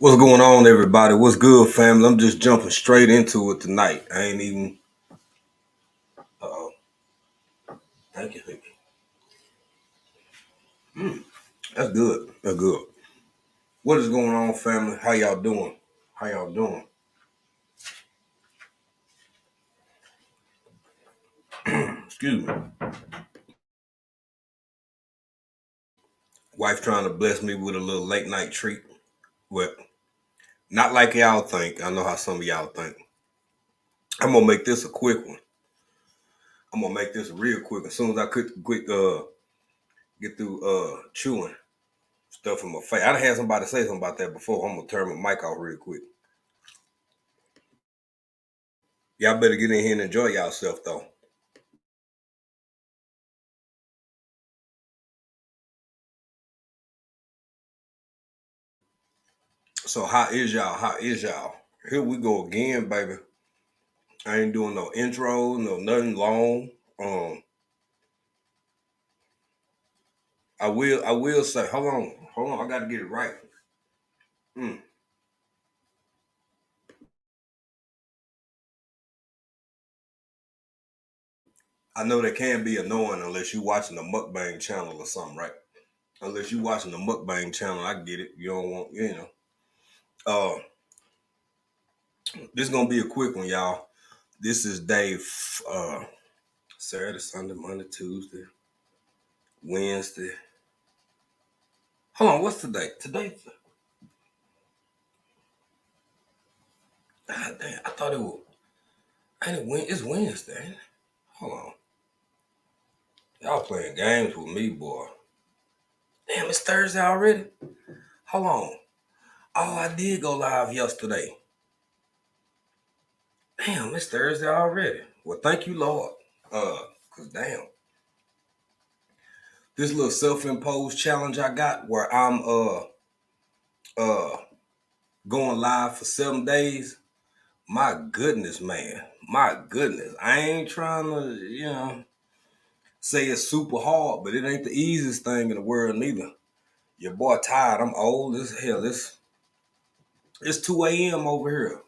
What's going on, everybody? What's good, family? I'm just jumping straight into it tonight. I ain't even. Uh, Thank you, thank you. That's good. That's good. What is going on, family? How y'all doing? How y'all doing? Excuse me. Wife trying to bless me with a little late night treat. Well, not like y'all think. I know how some of y'all think. I'm gonna make this a quick one. I'm gonna make this real quick. As soon as I get through chewing stuff in my face. I done had somebody say something about that before. I'm gonna turn my mic off real quick. Y'all better get in here and enjoy yourself though. So how is y'all? How is y'all? Here we go again, baby. I ain't doing no intro, no nothing long. Um, I will say, hold on, I gotta get it right. Mm. I know that can be annoying unless you watching the mukbang channel or something, right? Unless you watching the mukbang channel, I get it. You don't want, Uh, this gonna be a quick one, y'all. This is Saturday, Sunday, Monday, Tuesday, Wednesday. Hold on, what's today? God damn, I thought it was. Ain't it It's Wednesday. Ain't it? Hold on. Y'all playing games with me, boy. Damn, it's Thursday already. Hold on. Oh, I did go live yesterday. Damn, it's Thursday already. Well, thank you, Lord. Cause damn, this little self-imposed challenge I got where I'm uh going live for 7 days. My goodness, man. My goodness. I ain't trying to, say it's super hard, but it ain't the easiest thing in the world neither. Your boy tired. I'm old as hell. It's 2 a.m. over here.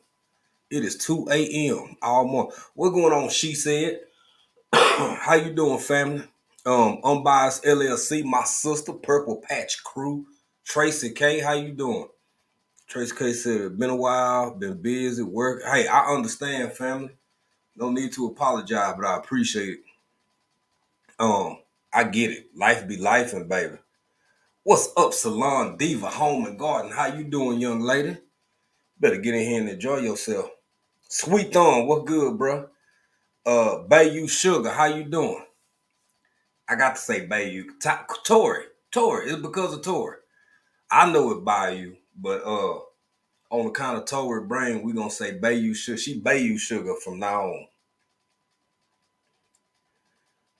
It is 2 a.m. all morning. What's going on? She said. How you doing, family? Unbiased LLC, my sister, Purple Patch Crew, Tracy K. How you doing? Tracy K said, been a while, been busy, work. Hey, I understand, family. No need to apologize, but I appreciate it. Um, I get it. Life be life, and baby. What's up, Salon Diva, Home and Garden? How you doing, young lady? Better get in here and enjoy yourself. Sweet Thorn, what good, bro? Bayou Sugar, how you doing? I got to say Bayou. Tori. It's because of Tori. I know it Bayou, but on the kind of Tori brain, we gonna say Bayou Sugar. She Bayou Sugar from now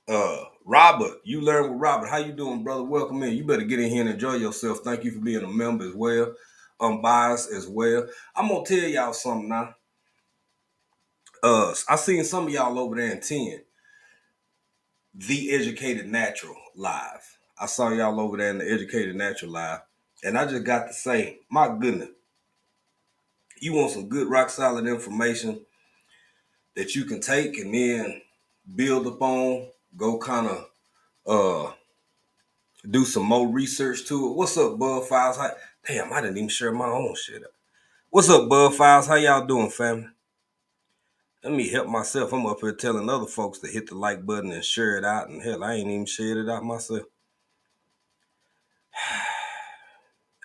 on. Robert, you learn with Robert. How you doing, brother? Welcome in. You better get in here and enjoy yourself. Thank you for being a member as well. Unbiased as well. I'm gonna tell y'all something now. I seen some of y'all over there in 10. The Educated Natural Live. I saw y'all over there in the Educated Natural Live. And I just got to say, my goodness, you want some good rock solid information that you can take and then build upon, go kind of do some more research to it. What's up, Bud Files? Damn, I didn't even share my own shit up. What's up, Bud Files? How y'all doing, family? Let me help myself. I'm up here telling other folks to hit the like button and share it out. And hell, I ain't even shared it out myself.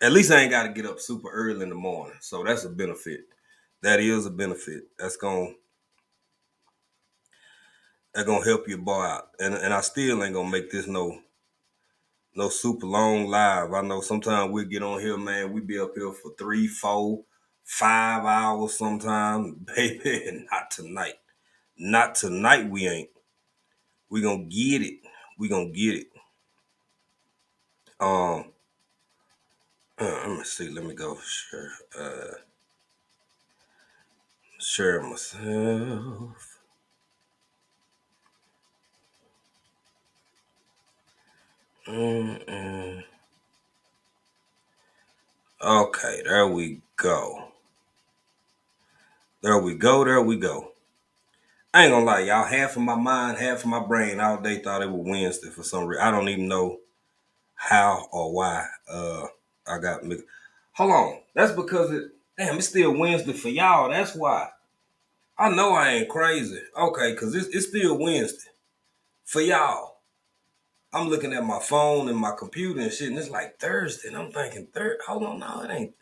At least I ain't got to get up super early in the morning. So that's a benefit. That is a benefit. That's gonna help your boy out. And I still ain't gonna make this no super long live. I know sometimes we get on here, man. We be up here for 3, 4, 5 hours sometimes. Baby, not tonight. Not tonight we ain't. We gonna get it. We gonna get it. Um let me see. Let me go share myself. Mm-mm. Okay, there we go. There we go. There we go. I ain't gonna lie, y'all. Half of my mind, half of my brain all day thought it was Wednesday for some reason. I don't even know how or why. I got mixed. Hold on. That's because it's still Wednesday for y'all. That's why. I know I ain't crazy. Okay, because it's still Wednesday for y'all. I'm looking at my phone and my computer and shit, and it's like Thursday. And I'm thinking, hold on, no, it ain't.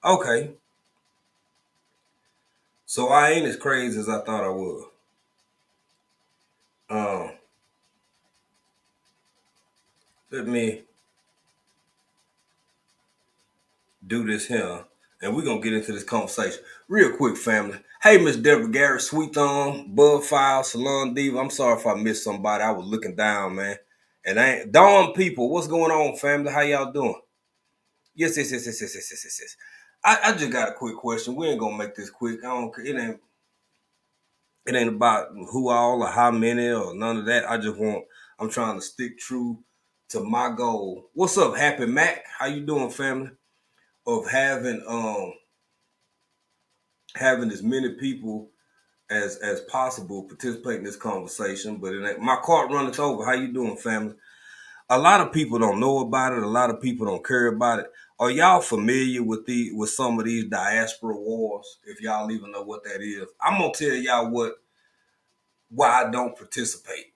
Okay. So I ain't as crazy as I thought I was. Um, Let me do this here, and we're gonna get into this conversation real quick, family. Hey, Miss Deborah Garrett, Sweet Thumb, Bud File, Salon Diva. I'm sorry if I missed somebody. I was looking down, man. And I ain't Dawn people. What's going on, family? How y'all doing? Yes. I just got a quick question. We ain't gonna make this quick. I don't. It ain't about who all or how many or none of that. I'm trying to stick true to my goal. What's up, Happy Mac? How you doing, family? Of having as many people as possible participate in this conversation. But it ain't my cart runneth over. How you doing, family? A lot of people don't know about it. A lot of people don't care about it. Are y'all familiar with some of these diaspora wars? If y'all even know what that is, I'm gonna tell y'all why I don't participate.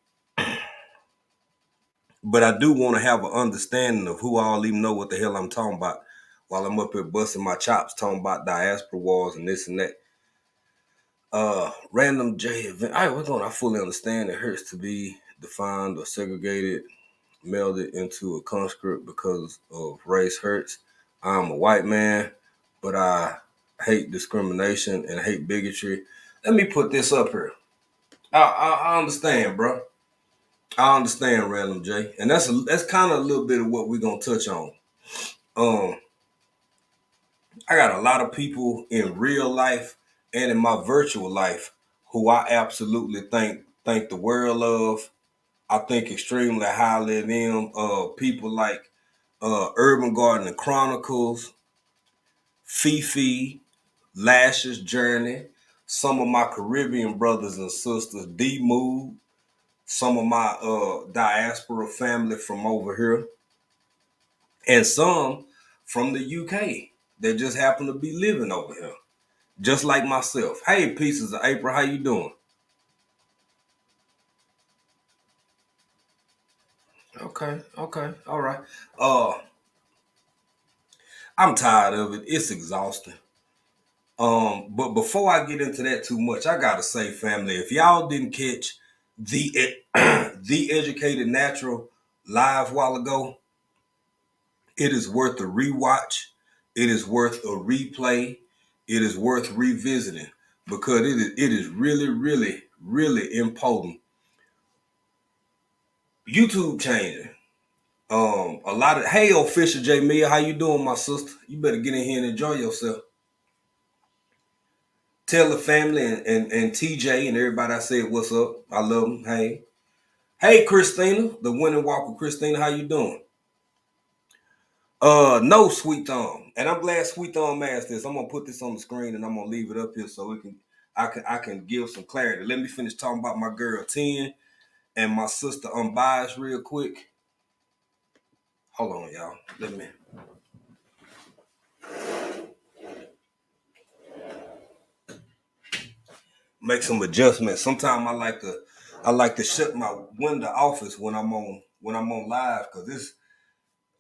But I do want to have an understanding of who all even know what the hell I'm talking about while I'm up here busting my chops talking about diaspora wars and this and that. Random J event. I fully understand it hurts to be defined or segregated, melded into a conscript because of race hurts. I'm a white man, but I hate discrimination and hate bigotry. Let me put this up here. I understand, bro. I understand, Random J, and that's kind of a little bit of what we're gonna touch on. Um, I got a lot of people in real life and in my virtual life who I absolutely think the world of. I think extremely highly of them. People like Urban Garden Chronicles, Fifi, Lash's Journey, some of my Caribbean brothers and sisters, D Mood, some of my diaspora family from over here, and some from the UK that just happen to be living over here, just like myself. Hey, Pieces of April, how you doing? Okay, all right. Uh, I'm tired of it. It's exhausting. But before I get into that too much, I gotta say, family, if y'all didn't catch the the Educated Natural live while ago, it is worth a rewatch. It is worth a replay. It is worth revisiting because it is really important. YouTube changing. A lot of hey, official J Mia, how you doing, my sister? You better get in here and enjoy yourself. Tell the family and TJ and everybody I said what's up. I love them. Hey, Christina, the winning walker, Christina, how you doing? No, Sweet Thumb, and I'm glad Sweet Thumb asked this. I'm gonna put this on the screen and I'm gonna leave it up here so I can give some clarity. Let me finish talking about my girl 10 and my sister Unbiased real quick. Hold on, y'all. Let me make some adjustments. Sometimes I like to shut my window office when I'm on live because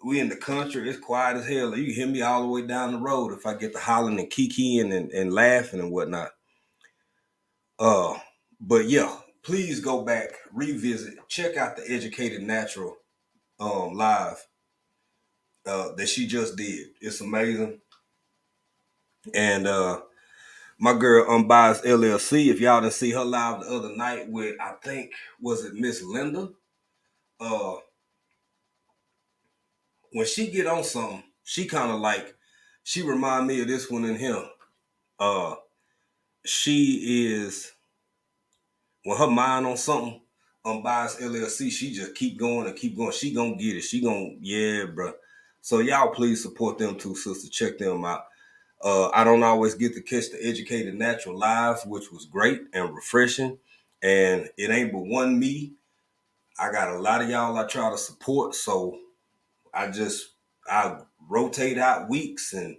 we in the country. It's quiet as hell. You can hear me all the way down the road if I get to hollering and kikiing and laughing and whatnot. Uh, but yeah, please go back, revisit, check out the Educated Natural live that she just did. It's amazing. And my girl Unbiased LLC, if y'all didn't see her live the other night with I think was it Miss Linda? Uh, when she get on something, she kind of like she remind me of this one in here. Uh, she is when her mind on something, Unbiased LLC, she just keep going and keep going. She gonna get it. She gonna, yeah, bro. So y'all please support them too, sister. Check them out. I don't always get to catch the Educated Natural live, which was great and refreshing. And it ain't but one me. I got a lot of y'all I try to support, so I rotate out weeks and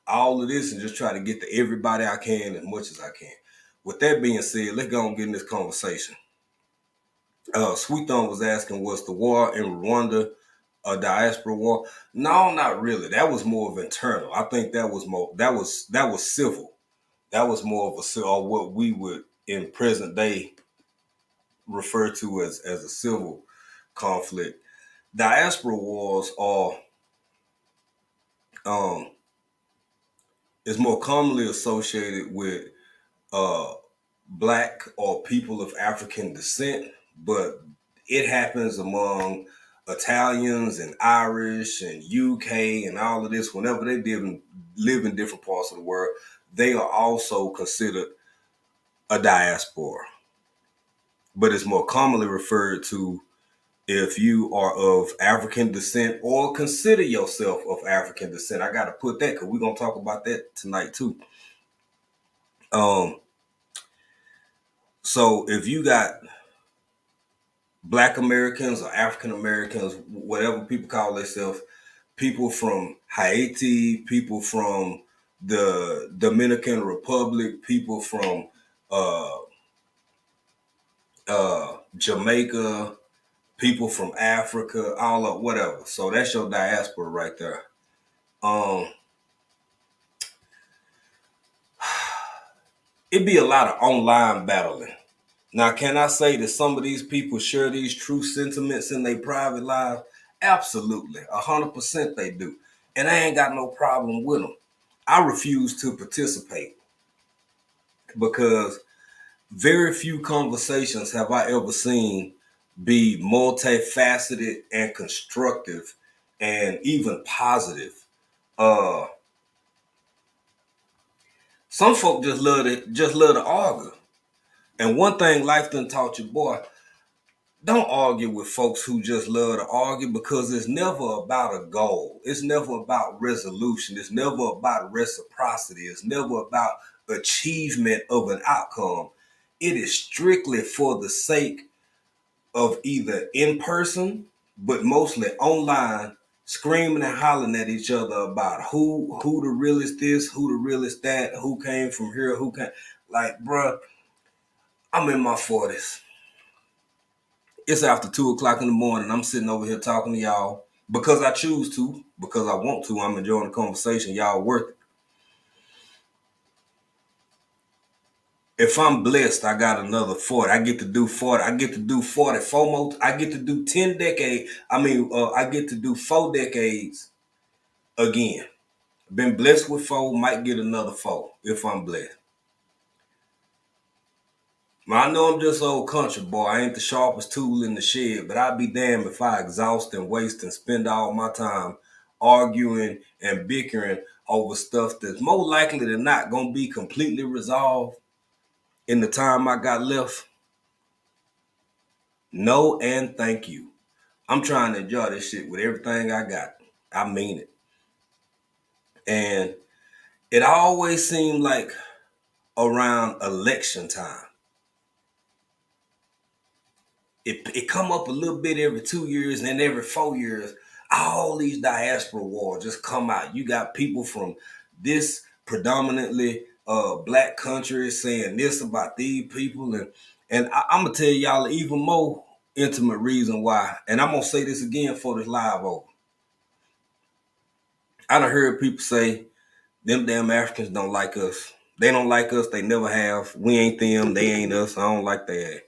all of this and just try to get to everybody I can as much as I can. With that being said, let's go and get in this conversation. Sweet Thumb was asking, was the war in Rwanda a diaspora war? No, not really. That was more of internal. I think that was civil. That was more of or what we would in present day refer to as a civil conflict. Diaspora wars are um is more commonly associated with uh black or people of African descent, but it happens among Italians and Irish and UK and all of this. Whenever they live in different parts of the world, they are also considered a diaspora. But it's more commonly referred to if you are of African descent or consider yourself of African descent. I got to put that because we're going to talk about that tonight too. Um, so if you got Black Americans or African Americans, whatever people call themselves, people from Haiti, people from the Dominican Republic, people from uh, Jamaica, people from Africa, all of whatever. So that's your diaspora right there. Um, it'd be a lot of online battling. Now, can I say that some of these people share these true sentiments in their private lives? Absolutely, 100% they do. And I ain't got no problem with them. I refuse to participate because very few conversations have I ever seen be multifaceted and constructive and even positive. Uh, some folk just love to argue. And one thing life done taught you, boy, don't argue with folks who just love to argue because it's never about a goal. It's never about resolution. It's never about reciprocity. It's never about achievement of an outcome. It is strictly for the sake of either in person, but mostly online, screaming and hollering at each other about who the realest this, who the realest that, who came from here, who came. Like, bruh, I'm in my 40s. It's after 2 o'clock in the morning. I'm sitting over here talking to y'all because I choose to, because I want to. I'm enjoying the conversation. Y'all worth it. If I'm blessed, I got another 40. I get to do 40. I get to do 44 more. I get to do 10 decades. I get to do 4 decades again. Been blessed with 4, might get another 4 if I'm blessed. I know I'm just old country boy. I ain't the sharpest tool in the shed, but I'd be damned if I exhaust and waste and spend all my time arguing and bickering over stuff that's more likely than not gonna be completely resolved in the time I got left. No and thank you. I'm trying to enjoy this shit with everything I got. I mean it. And it always seemed like around election time. It come up a little bit every 2 years, and then every 4 years, all these diaspora wars just come out. You got people from this predominantly black country saying this about these people, and I'm gonna tell y'all an even more intimate reason why. And I'm gonna say this again for this live over. I done heard people say them damn Africans don't like us. They don't like us. They never have. We ain't them. They ain't us. I don't like that.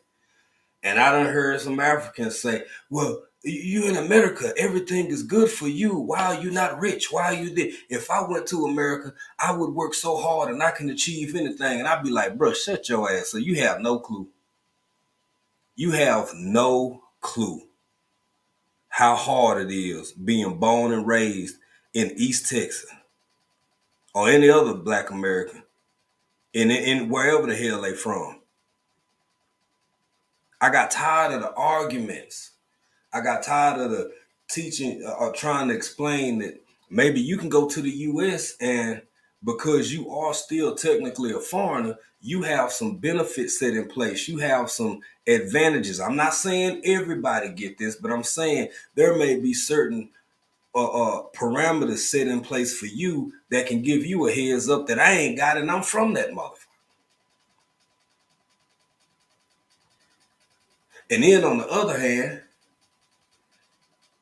And I done heard some Africans say, well, you in America, everything is good for you. Why are you not rich? Why are you there? If I went to America, I would work so hard and I can achieve anything. And I'd be like, bro, shut your ass. So you have no clue. You have no clue how hard it is being born and raised in East Texas or any other black American in wherever the hell they from. I got tired of the arguments. I got tired of the teaching or trying to explain that maybe you can go to the US and because you are still technically a foreigner, you have some benefits set in place. You have some advantages. I'm not saying everybody get this, but I'm saying there may be certain parameters set in place for you that can give you a heads up that I ain't got, and I'm from that motherfucker. And then on the other hand,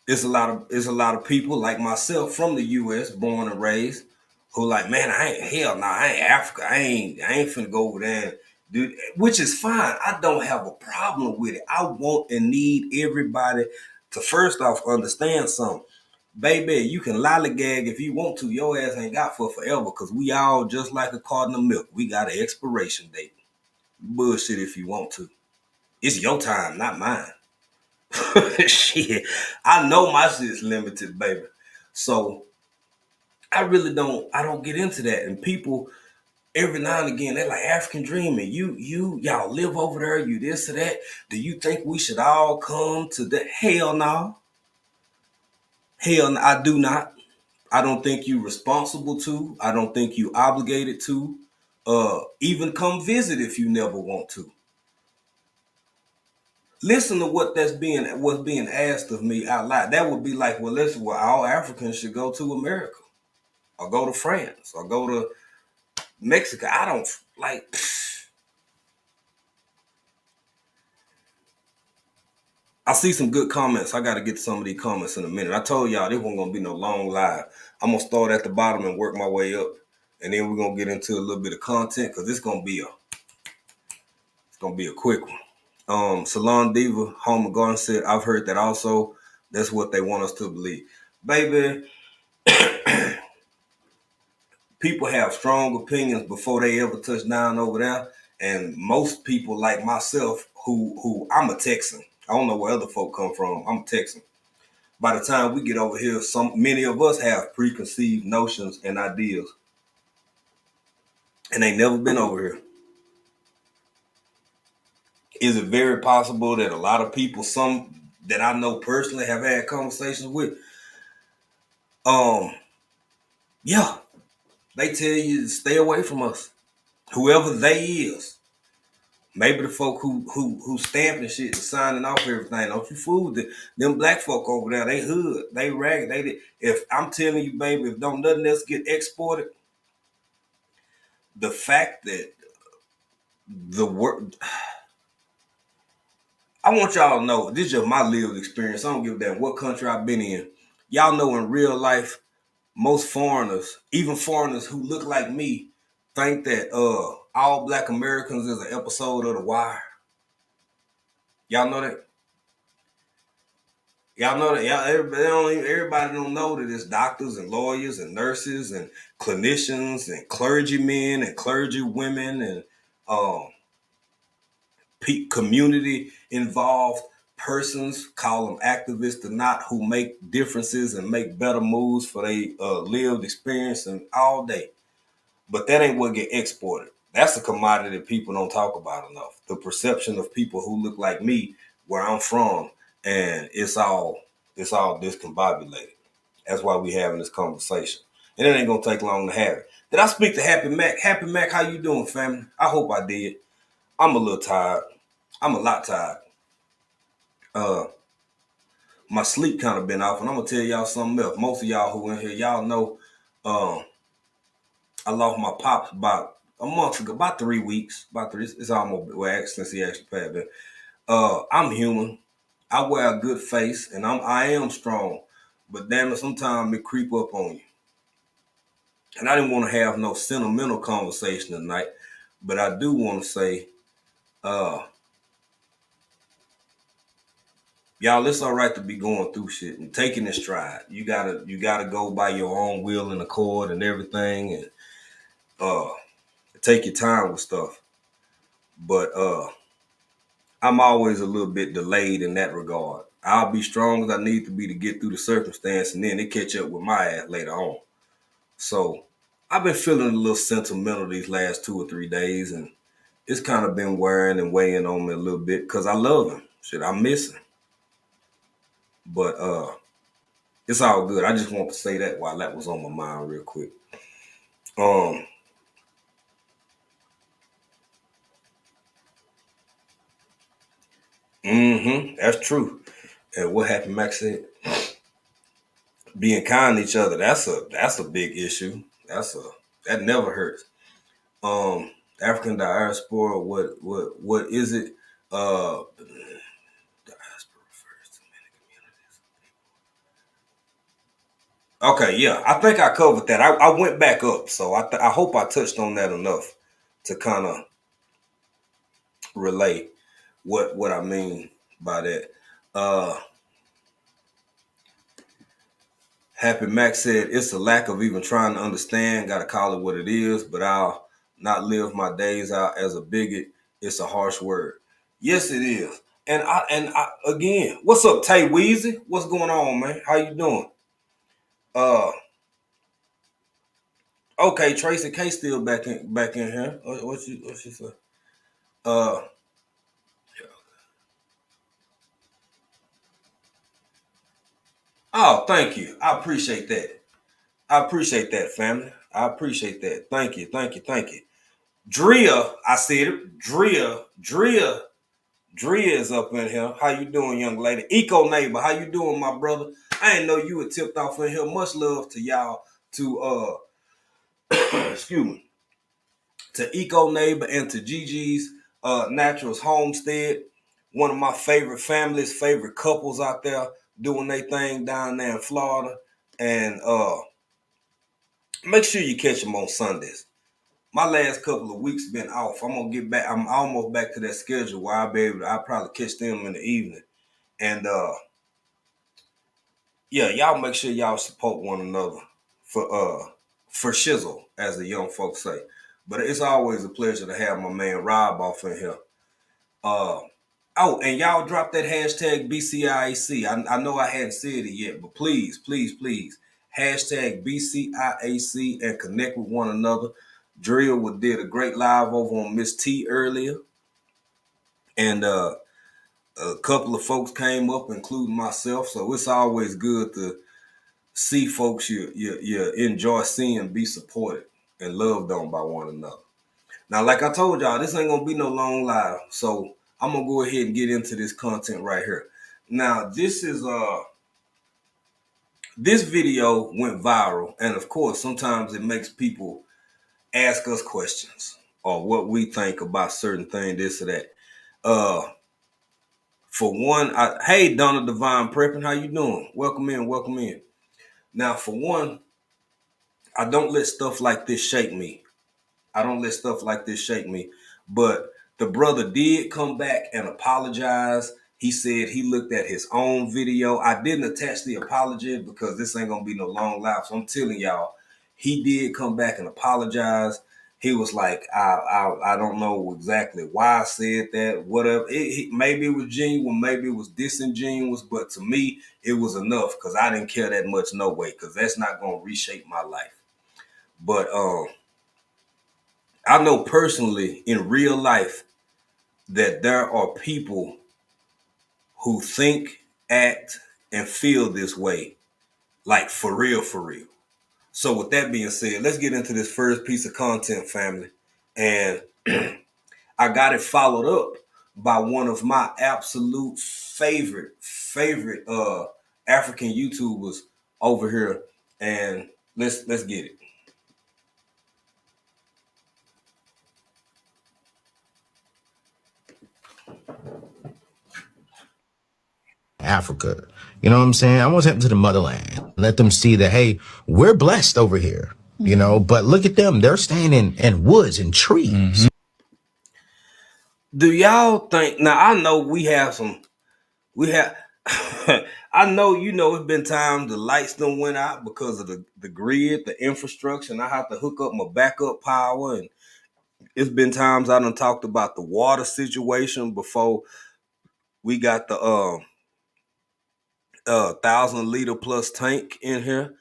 it's a lot of people like myself from the U.S. born and raised who like, man, I ain't hell no, I ain't Africa. I ain't finna go over there and do, which is fine. I don't have a problem with it. I want and need everybody to first off understand something. Baby, you can lollygag if you want to. Your ass ain't got for forever because we all just like a carton of milk. We got an expiration date. Bullshit if you want to. It's your time, not mine. Shit. I know my shit's limited, baby. So I don't get into that. And people every now and again, they're like African dreaming. Y'all live over there, you this or that. Do you think we should all come to the hell no? Hell no, I do not. I don't think you responsible to. I don't think you obligated to. Even come visit if you never want to. Listen to what's being asked of me out loud. That would be like, well, listen, well, all Africans should go to America or go to France or go to Mexico. I don't like. I see some good comments. I got to get some of these comments in a minute. I told y'all this wasn't gonna be no long live. I'm gonna start at the bottom and work my way up, and then we're gonna get into a little bit of content because it's gonna be a quick one. Salon Diva, Home Garden said, I've heard that also. That's what they want us to believe. Baby, people have strong opinions before they ever touch down over there. And most people like myself, who I'm a Texan. I don't know where other folk come from. I'm a Texan. By the time we get over here, many of us have preconceived notions and ideas. And they never been over here. Is it very possible that a lot of people, some that I know personally, have had conversations with? Yeah, they tell you to stay away from us. Whoever they is. Maybe the folk who stamping shit and signing off everything. Don't you fool with it. Them black folk over there, they hood, they ragged. If I'm telling you, baby, if don't nothing else get exported, the fact that the work, I want y'all to know, this is just my lived experience. I don't give a damn what country I've been in. Y'all know in real life, most foreigners, even foreigners who look like me, think that All Black Americans is an episode of The Wire. Y'all know that? Y'all know that? Everybody don't know that it's doctors and lawyers and nurses and clinicians and clergymen and clergy women and um, community involved persons, call them activists or not, who make differences and make better moves for their lived experience and all day. But that ain't what get exported. That's a commodity that people don't talk about enough. The perception of people who look like me, where I'm from, and it's all discombobulated. That's why we having this conversation. And it ain't gonna take long to have it. Did I speak to Happy Mac? Happy Mac, how you doing, family? I hope I did. I'm a little tired. I'm a lot tired. Uh, my sleep kind of been off, and I'm gonna tell y'all something else. Most of y'all who in here, y'all know, um, I lost my pops about a month ago, about 3 weeks, about three. It's almost well, since he actually passed. But I'm human. I wear a good face, and I am strong. But damn it, sometimes it creep up on you. And I didn't want to have no sentimental conversation tonight, but I do want to say, uh, y'all, it's all right to be going through shit and taking it stride. You gotta go by your own will and accord and everything, and uh, take your time with stuff. But I'm always a little bit delayed in that regard. I'll be strong as I need to be to get through the circumstance, and then it catch up with my ass later on. So I've been feeling a little sentimental these last 2 or 3 days, and it's kind of been wearing and weighing on me a little bit because I love him. Shit, I miss him. But it's all good. I just want to say that while that was on my mind real quick. Um, that's true. And what happened, Max said, being kind to each other, that's a big issue. That never hurts. African diaspora, what is it? Diaspora refers to many communities. Okay, yeah, I think I covered that. I went back up, so I hope I touched on that enough to kind of relay what I mean by that. Uh, Happy Max said it's a lack of even trying to understand. Got to call it what it is, but I'll not live my days out as a bigot. It's a harsh word. Yes, it is. And I again, what's up, Tay Weezy? What's going on, man? How you doing? Uh, okay, Tracy K still back in here. What she say? Uh, oh, thank you. I appreciate that. I appreciate that, family. I appreciate that. Thank you. Drea, I said it. Drea is up in here. How you doing, young lady? Eco neighbor, how you doing, my brother? I didn't know you were tipped off in here. Much love to y'all. To excuse me, to Eco neighbor and to Gigi's Naturals Homestead. One of my favorite families, favorite couples out there doing their thing down there in Florida. And make sure you catch them on Sundays. My last couple of weeks been off. I'm gonna get back. I'm almost back to that schedule where I'll probably catch them in the evening. And yeah, y'all make sure y'all support one another for shizzle, as the young folks say. But it's always a pleasure to have my man Rob off in here. Uh oh, and y'all drop that hashtag BCIAC. I know I hadn't said it yet, but please, hashtag BCIAC and connect with one another. Drill did a great live over on Miss T earlier, and a couple of folks came up, including myself. So it's always good to see folks you enjoy seeing be supported and loved on by one another. Now, like I told y'all, this ain't gonna be no long live, so I'm gonna go ahead and get into this content right here. Now, this video went viral, and of course, sometimes it makes people ask us questions or what we think about certain things, this or that. Uh, for one, hey Donna Divine Prepping, how you doing? Welcome in. Now, for one, I don't let stuff like this shake me. I don't let stuff like this shake me. But the brother did come back and apologize. He said he looked at his own video. I didn't attach the apology because this ain't gonna be no long life. So I'm telling y'all, he did come back and apologize. He was like, I don't know exactly why I said that. Whatever. Maybe it was genuine, maybe it was disingenuous, but to me, it was enough because I didn't care that much no way. Because that's not gonna reshape my life. But I know personally in real life that there are people who think, act, and feel this way, like for real, for real. So with that being said, let's get into this first piece of content, family. And I got it followed up by one of my absolute favorite African YouTubers over here. And let's get it. Africa. You know what I'm saying? I want to take them to the motherland. Let them see that, hey, we're blessed over here. You know, but look at them. They're staying in woods and trees. Do y'all think now I know we have I know it's been times the lights done went out because of the grid, the infrastructure, and I have to hook up my backup power. And it's been times I done talked about the water situation before we got the 1,000 liter plus tank in here.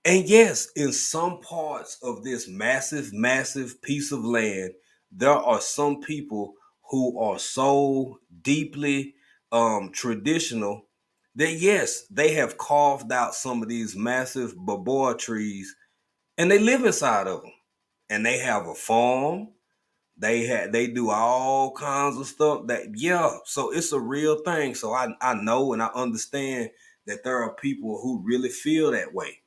And yes, in some parts of this massive piece of land, there are some people who are so deeply traditional that yes, they have carved out some of these massive baboa trees and they live inside of them, and they have a farm. They do all kinds of stuff so it's a real thing. So I know and I understand that there are people who really feel that way.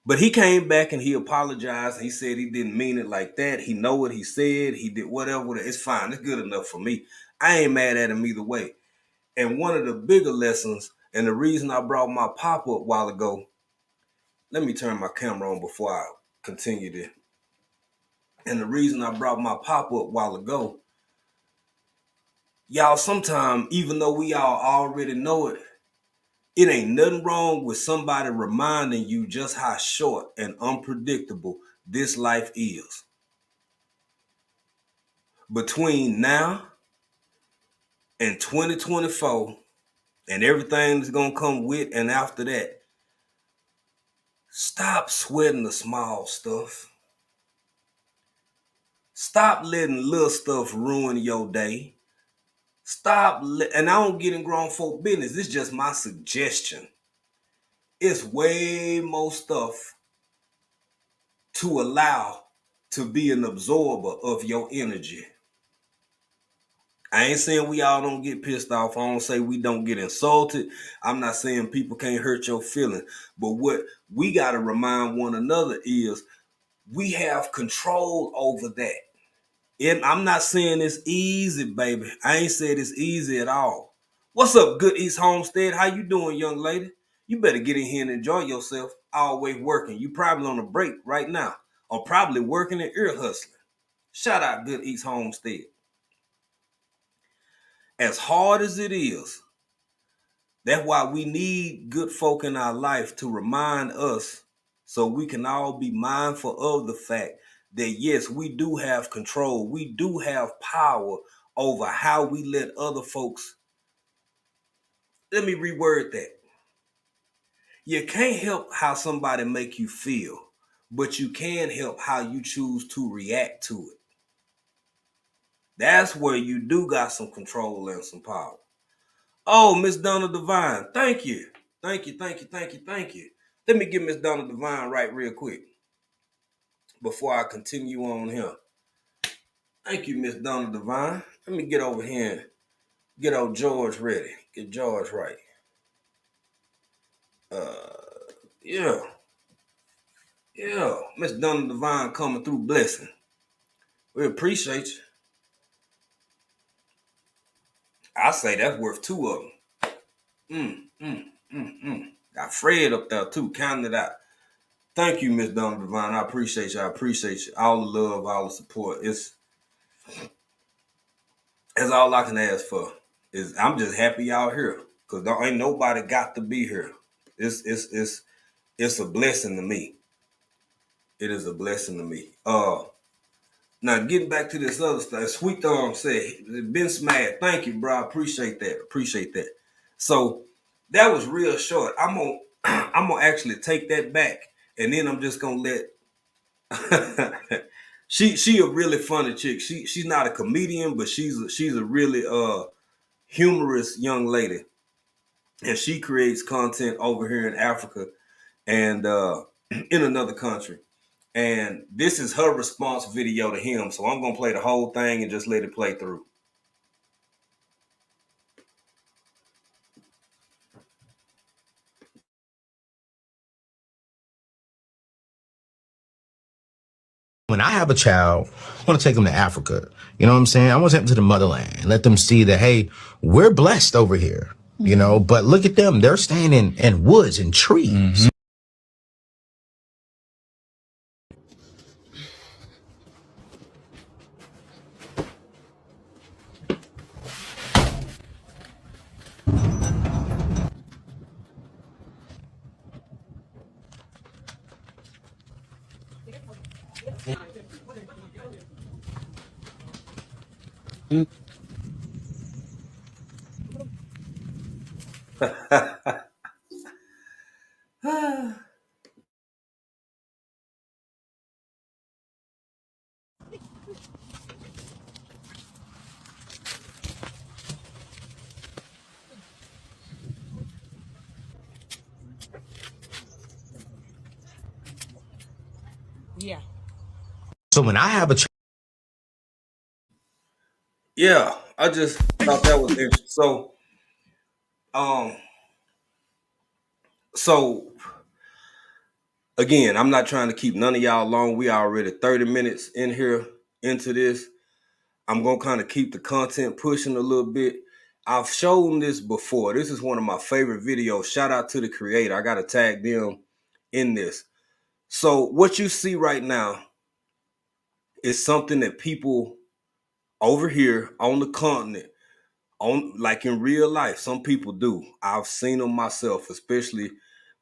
But he came back and he apologized. He said he didn't mean it like that. He know what he said. He did whatever. It's fine. It's good enough for me. I ain't mad at him either way. And one of the bigger lessons, and the reason I brought my pop up a while ago, let me turn my camera on before I continue this. And the reason I brought my pop up a while ago, y'all, sometimes, even though we all already know it, it ain't nothing wrong with somebody reminding you just how short and unpredictable this life is. Between now and 2024 and everything that's going to come with and after that, stop sweating the small stuff. Stop letting little stuff ruin your day. And I don't get in grown folk business. This is just my suggestion. It's way more stuff to allow to be an absorber of your energy. I ain't saying we all don't get pissed off. I don't say we don't get insulted. I'm not saying people can't hurt your feelings. But what we got to remind one another is we have control over that. And I'm not saying it's easy, baby. I ain't said it's easy at all. What's up, Good East Homestead? How you doing, young lady? You better get in here and enjoy yourself. Always working. You probably on a break right now. Or probably working and ear hustling. Shout out Good East Homestead. As hard as it is, that's why we need good folk in our life to remind us so we can all be mindful of the fact that, yes, we do have control. We do have power over how we let other folks. Let me reword that. You can't help how somebody make you feel, but you can help how you choose to react to it. That's where you do got some control and some power. Oh, Miss Donna Divine, thank you. Thank you. Let me get Miss Donna Divine right real quick before I continue on here. Thank you, Miss Donna Divine. Let me get over here and get old George ready. Get George right. Yeah. Miss Donna Divine coming through blessing. We appreciate you. I say that's worth two of them. Got Fred up there too, counting it out. Thank you, Miss Donna Divine. I appreciate you. All the love, all the support. That's all I can ask for. Is I'm just happy y'all here. Cause there ain't nobody got to be here. It's a blessing to me. It is a blessing to me. Now getting back to this other stuff, Sweet Thumb said, "Been smashed." Thank you, bro. Appreciate that. So that was real short. I'm gonna I'm gonna actually take that back, and then I'm just gonna let. She a really funny chick. She's not a comedian, but she's a really humorous young lady, and she creates content over here in Africa and in another country. And this is her response video to him. So I'm gonna play the whole thing and just let it play through. When I have a child, I want to take them to Africa. You know what I'm saying? I want to take them to the motherland and let them see that, hey, we're blessed over here, you know, but look at them. They're staying in woods and trees. Yeah. So when I have a child, Yeah, I just thought that was interesting. Um, so again, I'm not trying to keep none of y'all long. We already 30 minutes in here into this. I'm gonna kind of keep the content pushing a little bit. I've shown this before. This is one of my favorite videos. Shout out to the creator. I gotta tag them in this. So what you see right now is something that people over here on the continent, on like in real life, some people do. I've seen them myself, especially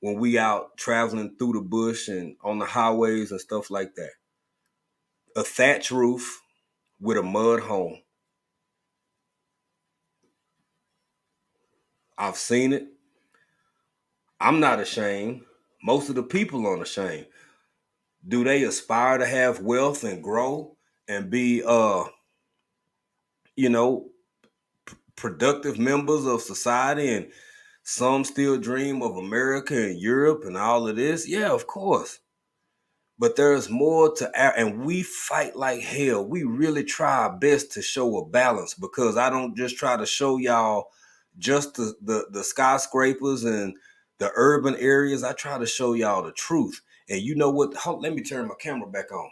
when we out traveling through the bush and on the highways and stuff like that. A thatch roof with a mud home. I've seen it. I'm not ashamed. Most of the people aren't ashamed. Do they aspire to have wealth and grow and be you know, productive members of society, and some still dream of America and Europe and all of this? Yeah, of course. But there's more to and we fight like hell. We really try our best to show a balance, because I don't just try to show y'all just the skyscrapers and the urban areas. I try to show y'all the truth. And you know what? Let me turn my camera back on.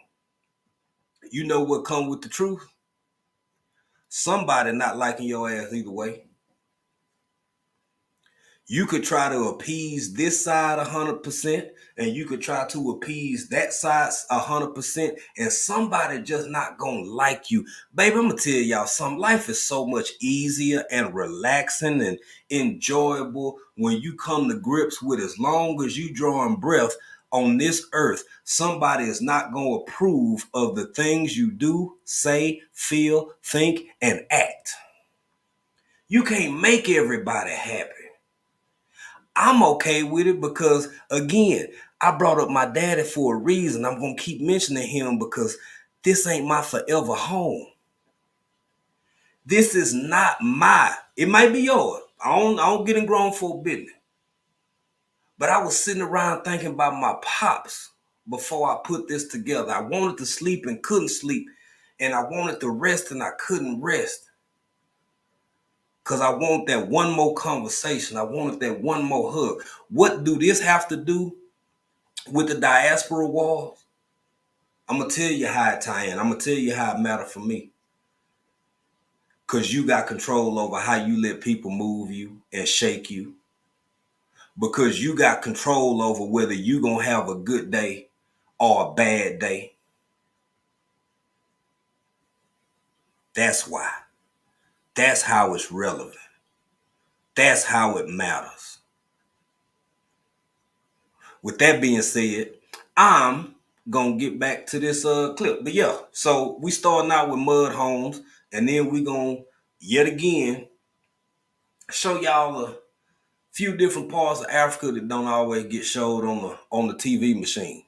You know what come with the truth? Somebody not liking your ass either way. You could try to appease this side 100%, and you could try to appease that side 100%, and somebody just not gonna like you. Baby, I'm gonna tell y'all something. Life is so much easier and relaxing and enjoyable when you come to grips with, as long as you drawing breath on this earth, somebody is not gonna approve of the things you do, say, feel, think, and act. You can't make everybody happy. I'm okay with it because, again, I brought up my daddy for a reason. I'm going to keep mentioning him because this ain't my forever home. This is not it might be yours. I don't get in grown folk business. But I was sitting around thinking about my pops before I put this together. I wanted to sleep and couldn't sleep. And I wanted to rest and I couldn't rest. Because I want that one more conversation. I wanted that one more hug. What do this have to do with the diaspora walls? I'm going to tell you how it tie in. I'm going to tell you how it matter for me. Because you got control over how you let people move you and shake you. Because you got control over whether you going to have a good day or a bad day. That's why. That's how it's relevant. That's how it matters. With that being said, I'm gonna get back to this clip. But yeah, so we starting out with mud homes, and then we gonna yet again show y'all a few different parts of Africa that don't always get showed on the TV machine.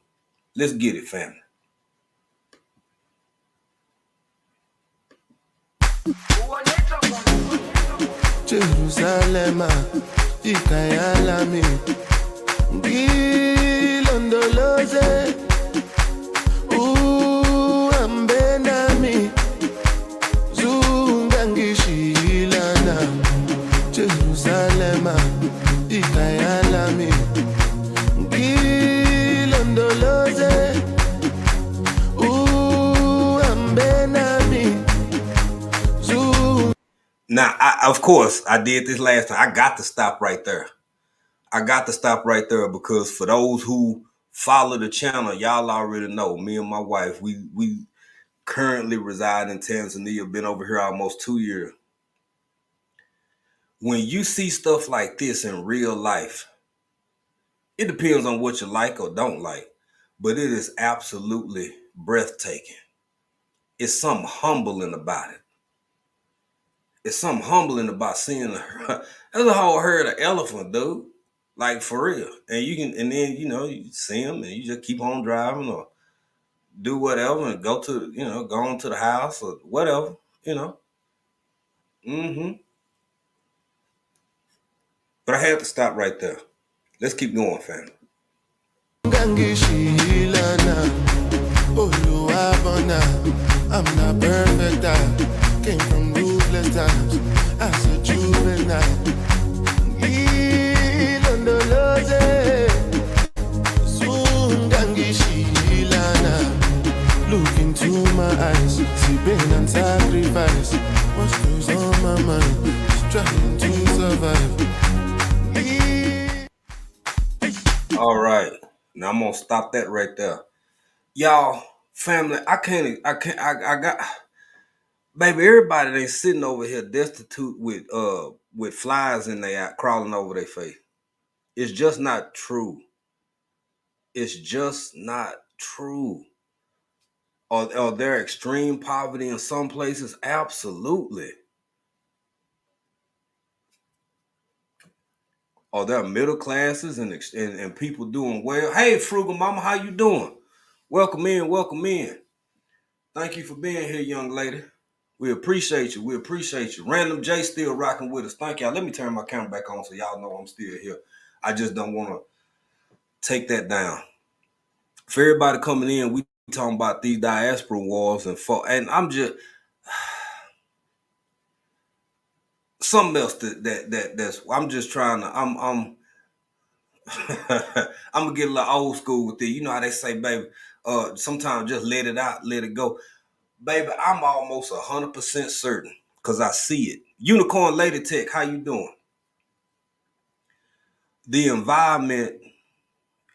Let's get it, family. Jerusalem, ikayalami, ngilondoloze, uhambenami, zungangishilana. Jerusalem, ikayalami, ngilondoloze, uhambenami. Now, of course, I did this last time. I got to stop right there. Because for those who follow the channel, y'all already know me and my wife, we currently reside in Tanzania, been over here almost 2 years. When you see stuff like this in real life, it depends on what you like or don't like, but it is absolutely breathtaking. It's something humbling about it. It's something humbling about seeing there's a whole herd of elephant, dude. Like, for real. And then, you see them and you just keep on driving or do whatever and go on to the house or whatever, Mm-hmm. But I had to stop right there. Let's keep going, fam. Oluwabona, I'm not perfect. I came from ruthless times as a juvenile. Ilondoloze, Sungangishilana. Look into my eyes, see pain and sacrifice. What goes on my mind? Just trying to survive. All right. Now I'm gonna stop that right there. Y'all, family, I got baby, everybody they sitting over here destitute with flies in their eye crawling over their face. It's just not true. It's just not true. Are there extreme poverty in some places? Absolutely. Are there middle classes and people doing well? Hey, Frugal Mama, how you doing? Welcome in, welcome in. Thank you for being here, young lady. We appreciate you. We appreciate you. Random J still rocking with us. Thank y'all. Let me turn my camera back on so y'all know I'm still here. I just don't want to take that down. For everybody coming in, we talking about these diaspora wars and I'm just something else that's I'm just trying to I'm I'm gonna get a little old school with it. You know how they say, baby, sometimes just let it out, let it go. Baby, I'm almost 100% certain because I see it. Unicorn Lady Tech, how you doing? The environment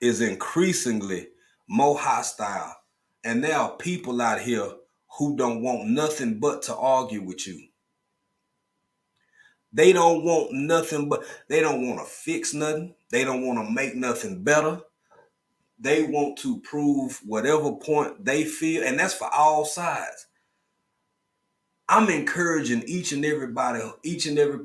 is increasingly more hostile, and there are people out here who don't want nothing but to argue with you. They don't want nothing but, they don't want to fix nothing. They don't want to make nothing better. They want to prove whatever point they feel, and that's for all sides. I'm encouraging each and every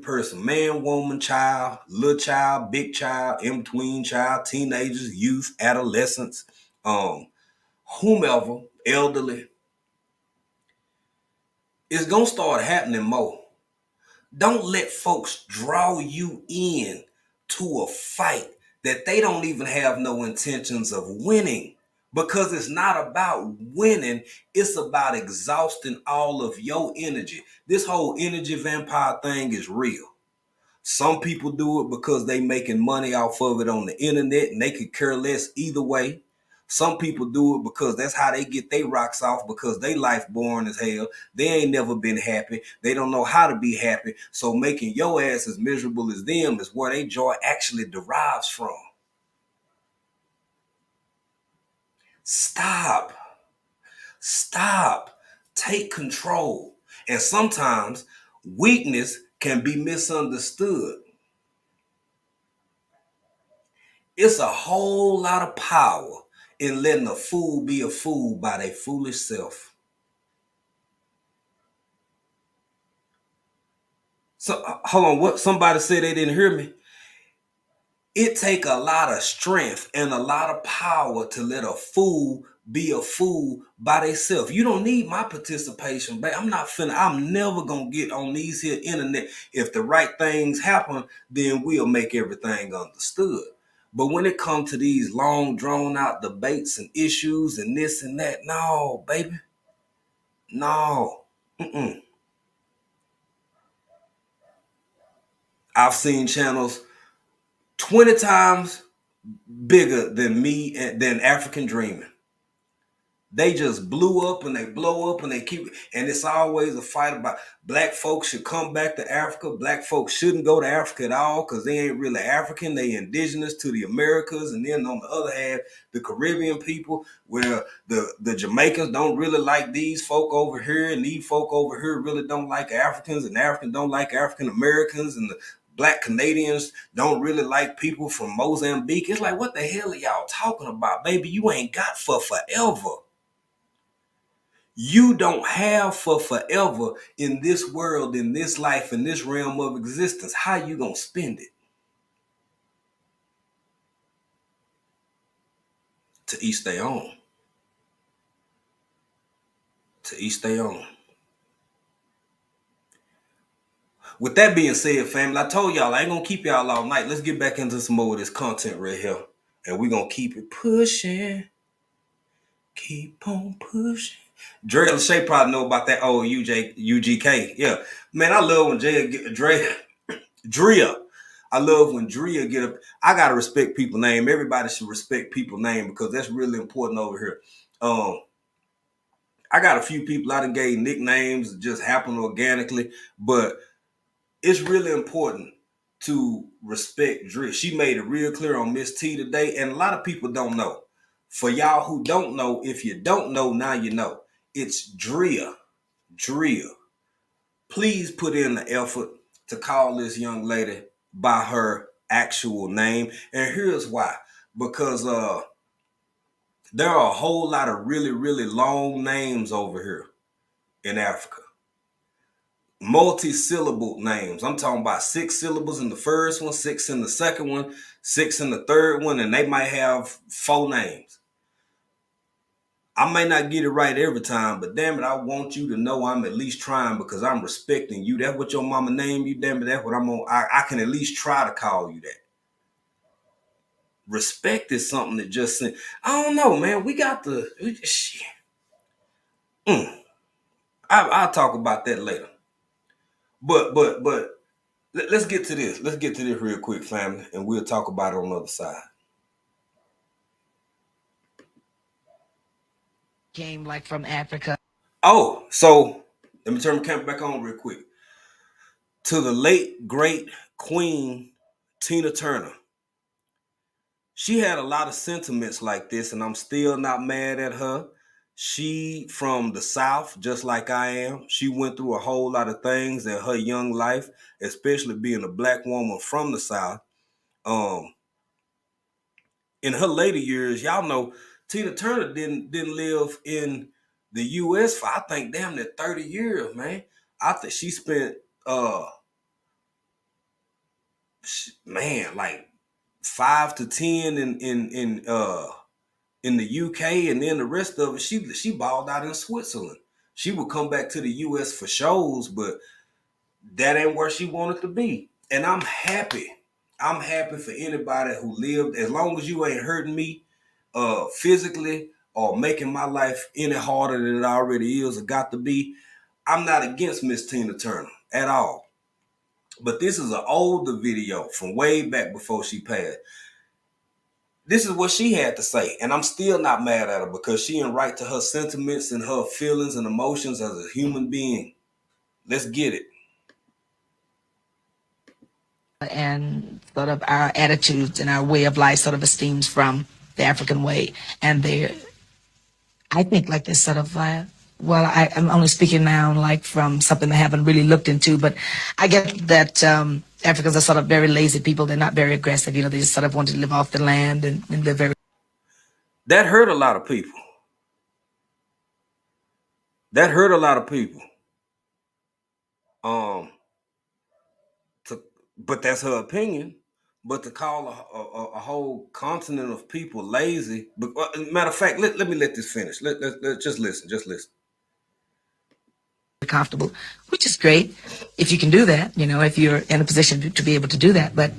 person, man, woman, child, little child, big child, in between child, teenagers, youth, adolescents, whomever, elderly. It's gonna start happening more. Don't let folks draw you in to a fight that they don't even have no intentions of winning. Because it's not about winning, it's about exhausting all of your energy. This whole energy vampire thing is real. Some people do it because they making money off of it on the internet and they could care less either way. Some people do it because that's how they get their rocks off because they life boring as hell. They ain't never been happy. They don't know how to be happy. So making your ass as miserable as them is where their joy actually derives from. Stop. Stop. Take control. And sometimes weakness can be misunderstood. It's a whole lot of power in letting a fool be a fool by their foolish self. So hold on, what somebody said they didn't hear me. It take a lot of strength and a lot of power to let a fool be a fool by themselves. You don't need my participation, babe. I'm never gonna get on these here internet. If the right things happen, then we'll make everything understood. But when it comes to these long drawn out debates and issues and this and that, no, baby. No. Mm-mm. I've seen channels 20 times bigger than me and than African Dreaming. They just blew up and they blow up and they keep, and it's always a fight about black folks should come back to Africa. Black folks shouldn't go to Africa at all because they ain't really African. They indigenous to the Americas. And then on the other hand, the Caribbean people, where the Jamaicans don't really like these folk over here, and these folk over here really don't like Africans, and Africans don't like African Americans, and the Black Canadians don't really like people from Mozambique. It's like, what the hell are y'all talking about, baby? You ain't got for forever. You don't have for forever in this world, in this life, in this realm of existence. How you gonna spend it? To each their own. To each their own. With that being said, family, I told y'all I ain't gonna keep y'all all night. Let's get back into some more of this content right here. And we're gonna keep it pushing. Keep on pushing. Dre Lachey probably know about that old UGK. Yeah. Man, I love when Drea. I love when Drea get up. I gotta respect people's name. Everybody should respect people's name because that's really important over here. I got a few people I done gave nicknames that just happen organically, but it's really important to respect Drea. She made it real clear on Miss T today, and a lot of people don't know. For y'all who don't know, if you don't know, now you know. It's Drea. Drea. Please put in the effort to call this young lady by her actual name. And here's why. Because there are a whole lot of really, really long names over here in Africa. Multi-syllable names. I'm talking about 6 syllables in the first one, 6 in the second one, 6 in the third one, and they might have 4 names. I may not get it right every time, but damn it, I want you to know I'm at least trying because I'm respecting you. That's what your mama named you, damn it. That's what I'm on. I can at least try to call you that. Respect is something that just, I don't know, man. We got the, shit. I'll talk about that later. But let's get to this. Let's get to this real quick, family, and we'll talk about it on the other side. Came like from Africa. Oh, so let me turn the camera back on real quick. To the late, great Queen Tina Turner. She had a lot of sentiments like this, and I'm still not mad at her. She from the South, just like I am. She went through a whole lot of things in her young life, especially being a black woman from the South. In her later years, y'all know Tina Turner didn't live in the U.S. for I think damn near 30 years, man. I think she spent like 5 to 10 in the UK, and then the rest of it she balled out in Switzerland. She would come back to the US for shows, but that ain't where she wanted to be. And I'm happy. I'm happy for anybody who lived, as long as you ain't hurting me physically or making my life any harder than it already is or got to be. I'm not against Miss Tina Turner at all. But this is an older video from way back before she passed. This is what she had to say, and I'm still not mad at her because she in right to her sentiments and her feelings and emotions as a human being. Let's get it. And sort of our attitudes and our way of life sort of esteems from the African way. And I think like this sort of, I'm only speaking now like from something I haven't really looked into, but I get that Africans are sort of very lazy people. They're not very aggressive. They just sort of want to live off the land and live very. That hurt a lot of people. That hurt a lot of people. But that's her opinion. But to call a whole continent of people lazy, but matter of fact, let me let this finish. Let just listen. Comfortable, which is great if you can do that, if you're in a position to be able to do that. But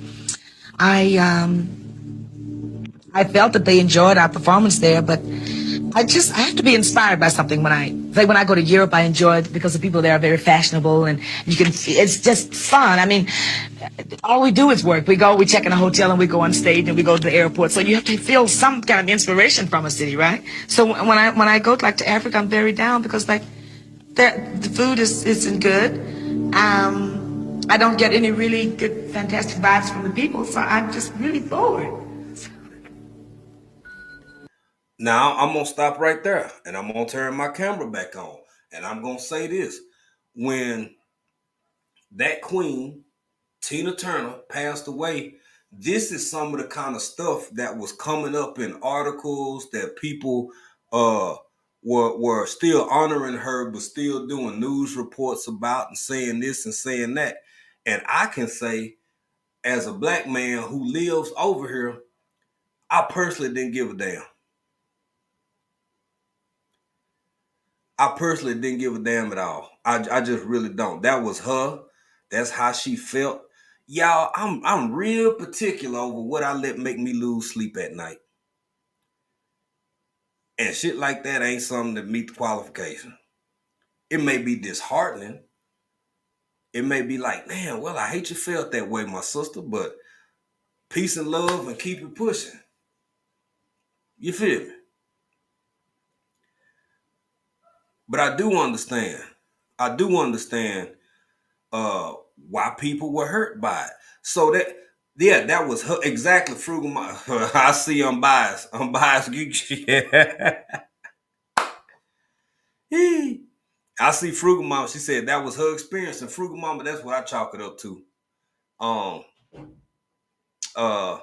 I felt that they enjoyed our performance there, but I have to be inspired by something when I go to Europe. I enjoy it because the people there are very fashionable, and it's just fun. I mean, all we do is work. We check in a hotel, and we go on stage, and we go to the airport. So you have to feel some kind of inspiration from a city, right? So when I go like to Africa, I'm very down because like the food isn't good. I don't get any really good, fantastic vibes from the people, so I'm just really bored. Now I'm gonna stop right there, and I'm gonna turn my camera back on, and I'm gonna say this: when that queen Tina Turner passed away, this is some of the kind of stuff that was coming up in articles that people were still honoring her, but still doing news reports about and saying this and saying that. And I can say, as a black man who lives over here, I personally didn't give a damn. I personally didn't give a damn at all. I just really don't. That was her. That's how she felt. Y'all, I'm real particular over what I let make me lose sleep at night. And shit like that ain't something that meet the qualification. It may be disheartening. It may be like, man, well, I hate you felt that way, my sister, but peace and love and keep it pushing. You feel me? But I do understand. I do understand why people were hurt by it. So that, yeah, that was her, exactly frugal. I see I'm biased. I'm biased. I see Frugal Mama. She said that was her experience, and Frugal Mama, that's what I chalk it up to. Um, uh,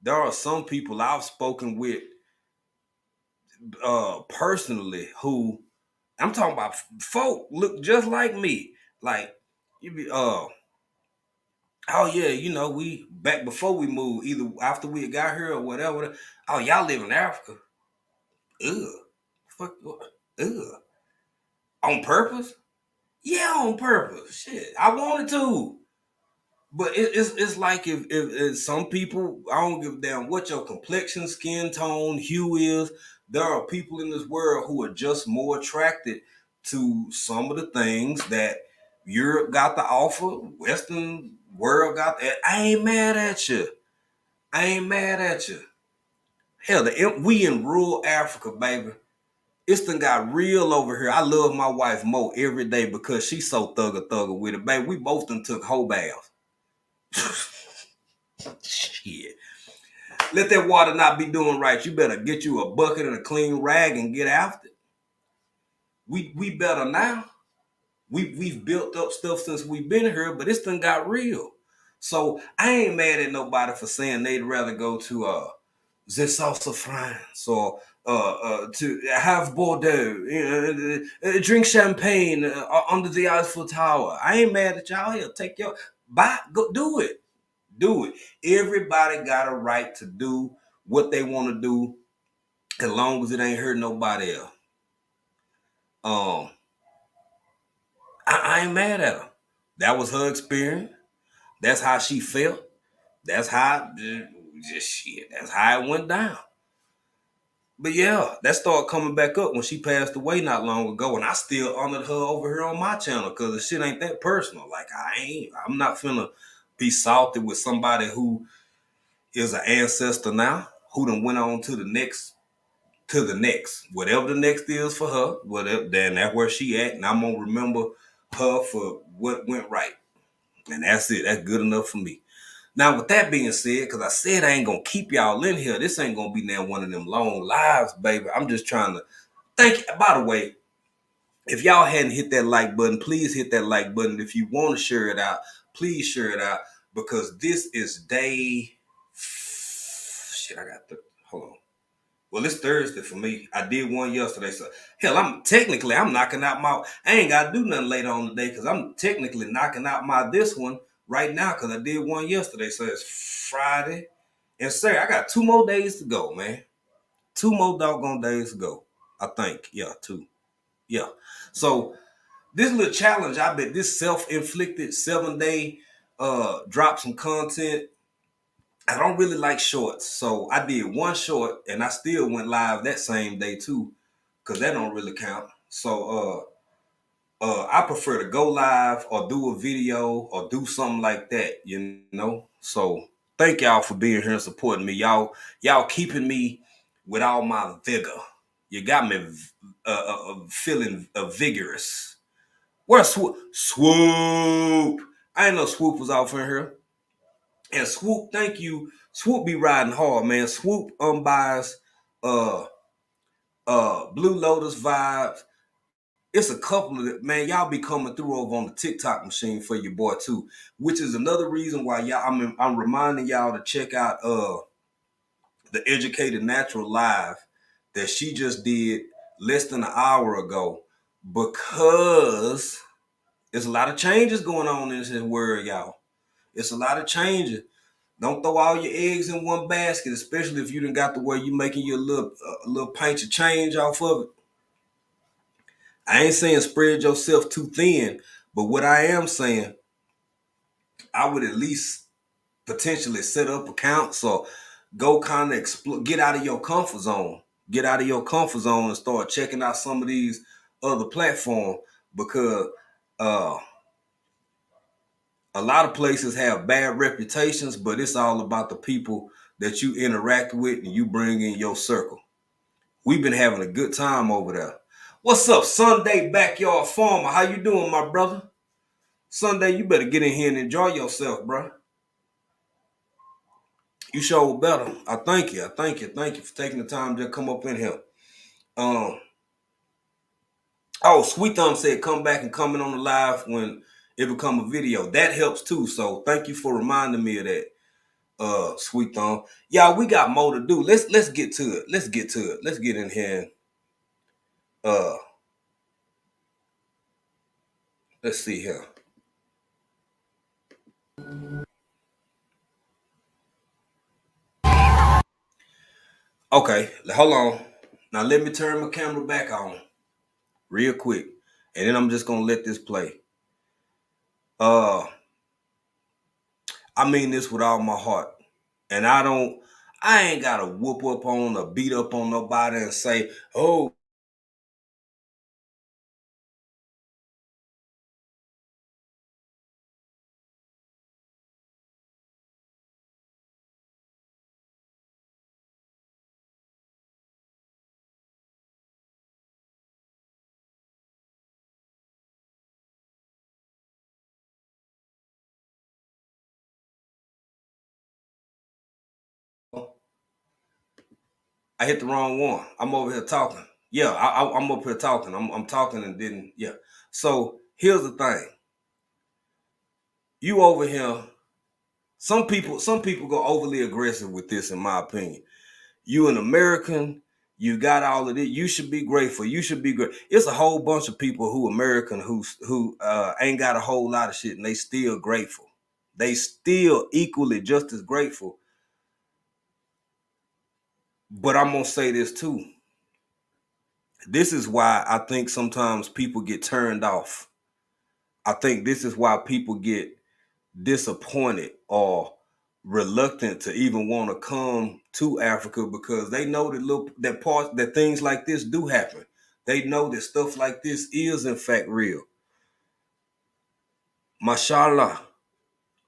there are some people I've spoken with personally who I'm talking about folk look just like me. Like you be oh yeah, you know, we back before we moved, either after we got here or whatever. Oh, y'all live in Africa. Ugh. Fuck ugh. On purpose? Yeah, on purpose. Shit. I wanted to. But it's like if some people, I don't give a damn what your complexion, skin tone, hue is. There are people in this world who are just more attracted to some of the things that Europe got to offer, Western world got that. I ain't mad at you. I ain't mad at you. Hell, we in rural Africa, baby. It's done got real over here. I love my wife Mo every day because she's so thugger with it, baby. We both done took whole baths. Shit. Let that water not be doing right. You better get you a bucket and a clean rag and get after it. We better now. We've built up stuff since we've been here, but it's done got real. So I ain't mad at nobody for saying they'd rather go to the south of France or to have Bordeaux, you know, drink champagne under the Eiffel Tower. I ain't mad at y'all. Here, take your go do it. Do it. Everybody got a right to do what they want to do as long as it ain't hurt nobody else. Um, I ain't mad at her. That was her experience. That's how she felt. That's how just shit. That's how it went down. But yeah, that started coming back up when she passed away not long ago, and I still honored her over here on my channel because the shit ain't that personal. Like I'm not finna be salty with somebody who is an ancestor now, who done went on to the next, whatever the next is for her, whatever, then that's where she at, and I'm gonna remember her for what went right. And that's it. That's good enough for me. Now, with that being said, because I said I ain't gonna keep y'all in here, this ain't gonna be now one of them long lives, baby. I'm just trying to thank you. By the way, if y'all hadn't hit that like button, please hit that like button. If you want to share it out, please share it out, because this is day shit. I got the hold on. Well, it's Thursday for me. I did one yesterday, so hell, I'm knocking out my. I ain't gotta do nothing later on today because I'm technically knocking out my this one right now because I did one yesterday. So it's Friday, and sir, I got 2 more days to go, man. 2 more doggone days to go. I think, yeah, 2. Yeah. So this little challenge, I bet this self-inflicted 7-day drop some content. I don't really like shorts, so I did one short and I still went live that same day too, because that don't really count. So I prefer to go live or do a video or do something like that, you know. So thank y'all for being here and supporting me. Y'all keeping me with all my vigor. You got me feeling vigorous. Where's Swoop? I ain't know Swoop was off in here. And Swoop, thank you. Swoop be riding hard, man. Swoop buys Blue Lotus vibes. It's a couple of it, man. Y'all be coming through over on the TikTok machine for your boy too, which is another reason why I'm reminding y'all to check out the Educated Natural Live that she just did less than an hour ago, because there's a lot of changes going on in this world, y'all. It's a lot of changes. Don't throw all your eggs in one basket, especially if you done got to where you making your little pinch of change off of it. I ain't saying spread yourself too thin, but what I am saying, I would at least potentially set up accounts or go kind of explore, get out of your comfort zone. get out of your comfort zone and start checking out some of these other platforms, because a lot of places have bad reputations, but it's all about the people that you interact with and you bring in your circle. We've been having a good time over there. What's up, Sunday Backyard Farmer? How you doing, my brother? Sunday, you better get in here and enjoy yourself, bro. You sure better. I thank you. Thank you for taking the time to come up in here. Sweet Thumb said come back and comment on the live when it become a video. That helps too. So thank you for reminding me of that, Sweet Thumb. Y'all, we got more to do. Let's get to it. Let's get in here. Let's see here. Okay, hold on. Now let me turn my camera back on real quick, and then I'm just gonna let this play. I mean this with all my heart, and I ain't gotta whoop up on or beat up on nobody and say, oh. I hit the wrong one. I'm over here talking. Yeah, I'm up here talking. I'm talking and didn't. Yeah. So here's the thing. You over here. Some people go overly aggressive with this, in my opinion. You an American. You got all of it. You should be grateful. You should be great. It's a whole bunch of people who American who ain't got a whole lot of shit and they still grateful. They still equally just as grateful. But I'm gonna say this too. This is why I think sometimes people get turned off. I think this is why people get disappointed or reluctant to even want to come to Africa, because they know that things like this do happen. They know that stuff like this is in fact real. Mashallah,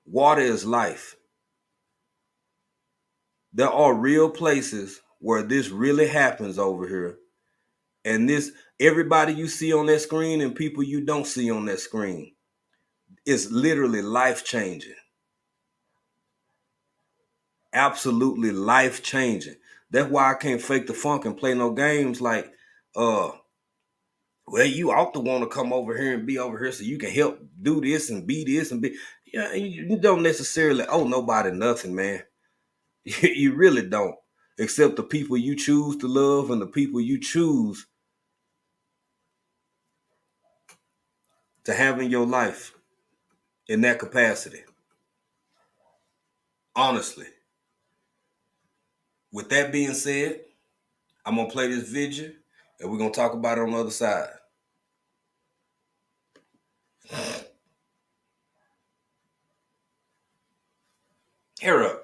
water is life. There are real places where this really happens over here. And this, everybody you see on that screen and people you don't see on that screen, is literally life-changing. Absolutely life-changing. That's why I can't fake the funk and play no games like, well, you ought to want to come over here and be over here so you can help do this and be this and be. Yeah, you don't necessarily owe nobody nothing, man. You really don't. Except the people you choose to love and the people you choose to have in your life in that capacity. Honestly. With that being said, I'm going to play this video and we're going to talk about it on the other side. Hair up.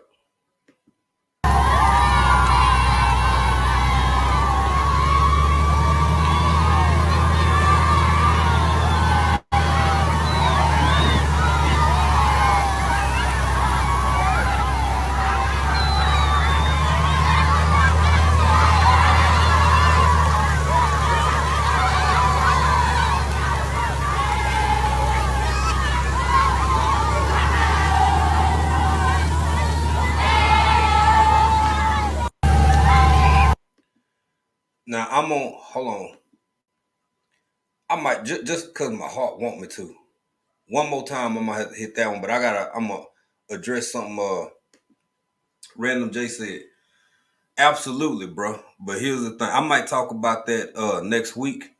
Now I'm on, hold on. I might just because my heart want me to. One more time, I'm gonna have to hit that one, but I'm gonna address something Random J said. Absolutely, bro. But here's the thing. I might talk about that next week.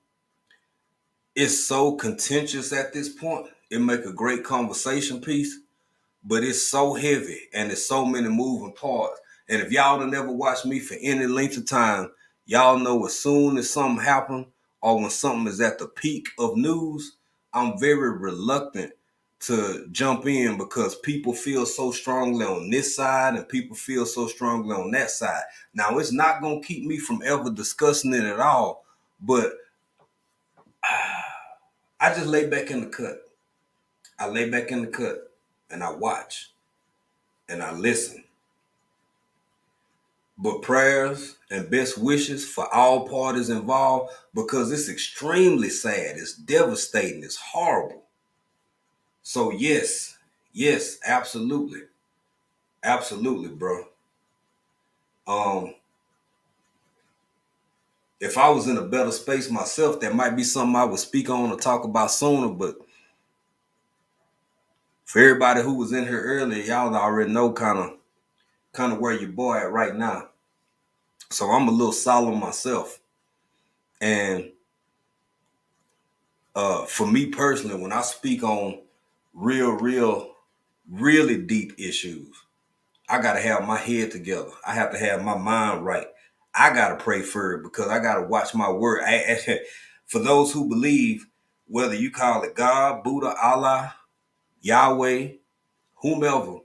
It's so contentious at this point. It make a great conversation piece, but it's so heavy and there's so many moving parts. And if y'all done never watched me for any length of time, y'all know as soon as something happens or when something is at the peak of news, I'm very reluctant to jump in because people feel so strongly on this side and people feel so strongly on that side. Now, it's not going to keep me from ever discussing it at all, but I just lay back in the cut. I lay back in the cut and I watch and I listen. But prayers and best wishes for all parties involved because it's extremely sad. It's devastating. It's horrible. So yes, absolutely. Absolutely, bro. Um, if I was in a better space myself, that might be something I would speak on or talk about sooner. But for everybody who was in here earlier, y'all already know kind of where your boy at right now. So I'm a little solemn myself. And for me personally, when I speak on really deep issues, I gotta have my head together. I have to have my mind right. I gotta pray for it because I gotta watch my word. For those who believe, whether you call it God, Buddha, Allah, Yahweh, whomever,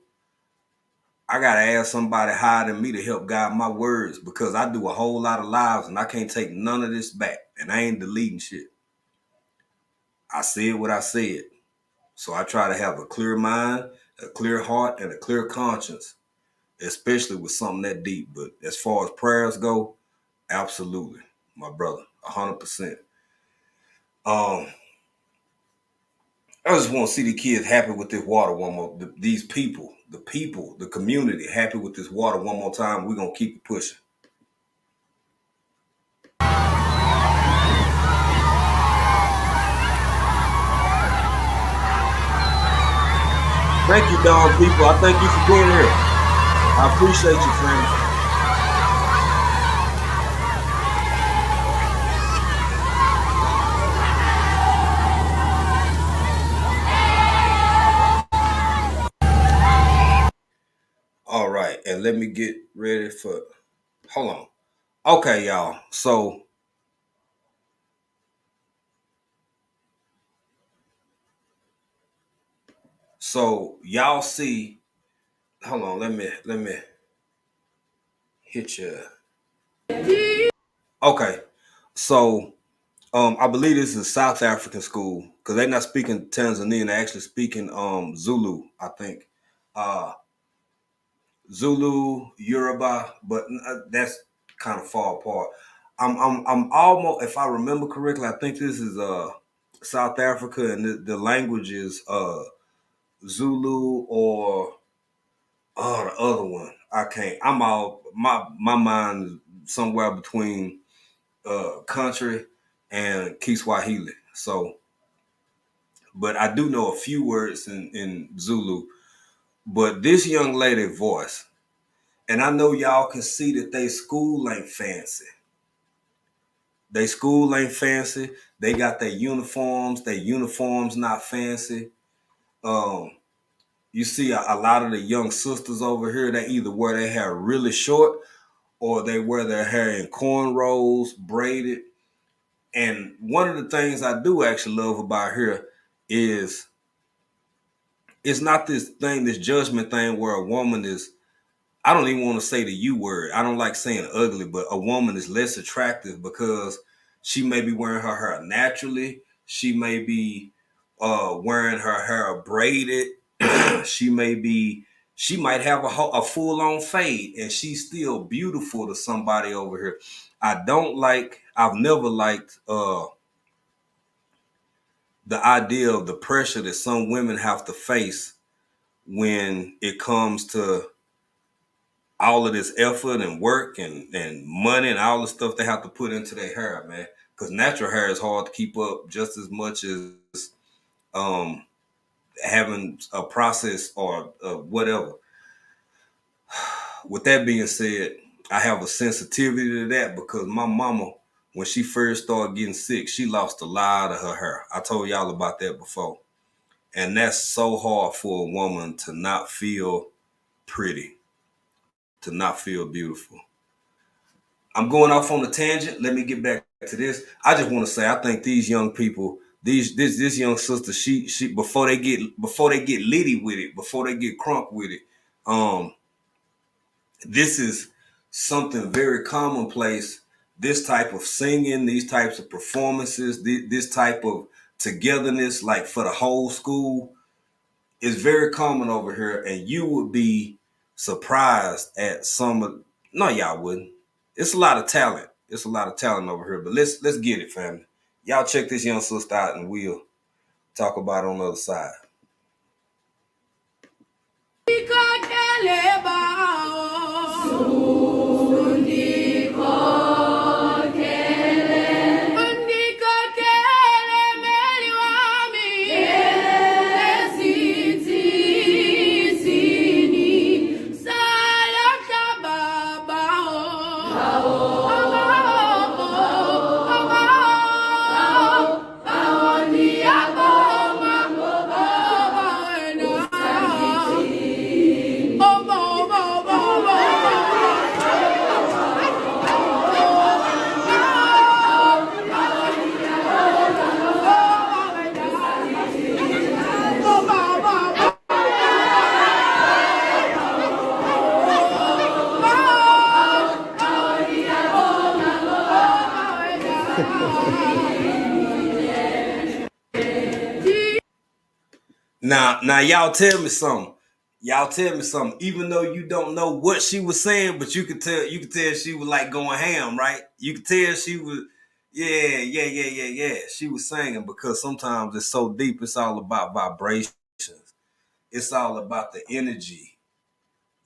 I gotta ask somebody higher than me to help guide my words because I do a whole lot of lives and I can't take none of this back. And I ain't deleting shit. I said what I said. So I try to have a clear mind, a clear heart, and a clear conscience, especially with something that deep. But as far as prayers go, absolutely, my brother, 100%. Um, I just want to see the kids happy with this water one more. These people, the community happy with this water one more time. We're gonna keep it pushing. Thank you, Dawn people. I thank you for being here. I appreciate you, friend. All right, and let me get ready for. Hold on. Okay, y'all. So y'all see. Hold on. Let me hit you. Okay. So I believe this is a South African school because they're not speaking Tanzanian. They're actually speaking Zulu, I think. Uh, Zulu, Yoruba, but that's kind of far apart. I'm almost, if I remember correctly, I think this is South Africa, and the language is Zulu or the other one. I can't. I'm all my mind is somewhere between country and Kiswahili. So, but I do know a few words in Zulu. But this young lady voice, and I know y'all can see that they school ain't fancy. They school ain't fancy. They got their uniforms. Their uniforms not fancy. Um, you see a lot of the young sisters over here. They either wear their hair really short or they wear their hair in cornrows, braided. And one of the things I do actually love about here is it's not this thing, this judgment thing where a woman is, I don't even want to say the U word. I don't like saying ugly, but a woman is less attractive because she may be wearing her hair naturally. She may be wearing her hair braided. she may be, she might have a full on fade and she's still beautiful to somebody over here. I've never liked the idea of the pressure that some women have to face when it comes to all of this effort and work and money and all the stuff they have to put into their hair, man. Because natural hair is hard to keep up just as much as um, having a process or whatever. With that being said, I have a sensitivity to that because my mama, when she first started getting sick, she lost a lot of her hair. I told y'all about that before. And that's so hard for a woman to not feel pretty, to not feel beautiful. I'm going off on a tangent. Let me get back to this. I just want to say I think these young people This young sister, she before they get litty with it, before they get crunk with it, this is something very commonplace. This type of singing, these types of performances, this type of togetherness, like for the whole school, is very common over here, and you would be surprised at some of. No, y'all wouldn't. It's a lot of talent. It's a lot of talent over here. But let's get it, family. Y'all check this young sister out, and we'll talk about it on the other side. Now, y'all tell me something. Y'all tell me something. Even though you don't know what she was saying, but you could tell she was like going ham, right? You could tell she was, yeah. She was singing, because sometimes it's so deep. It's all about vibrations. It's all about the energy.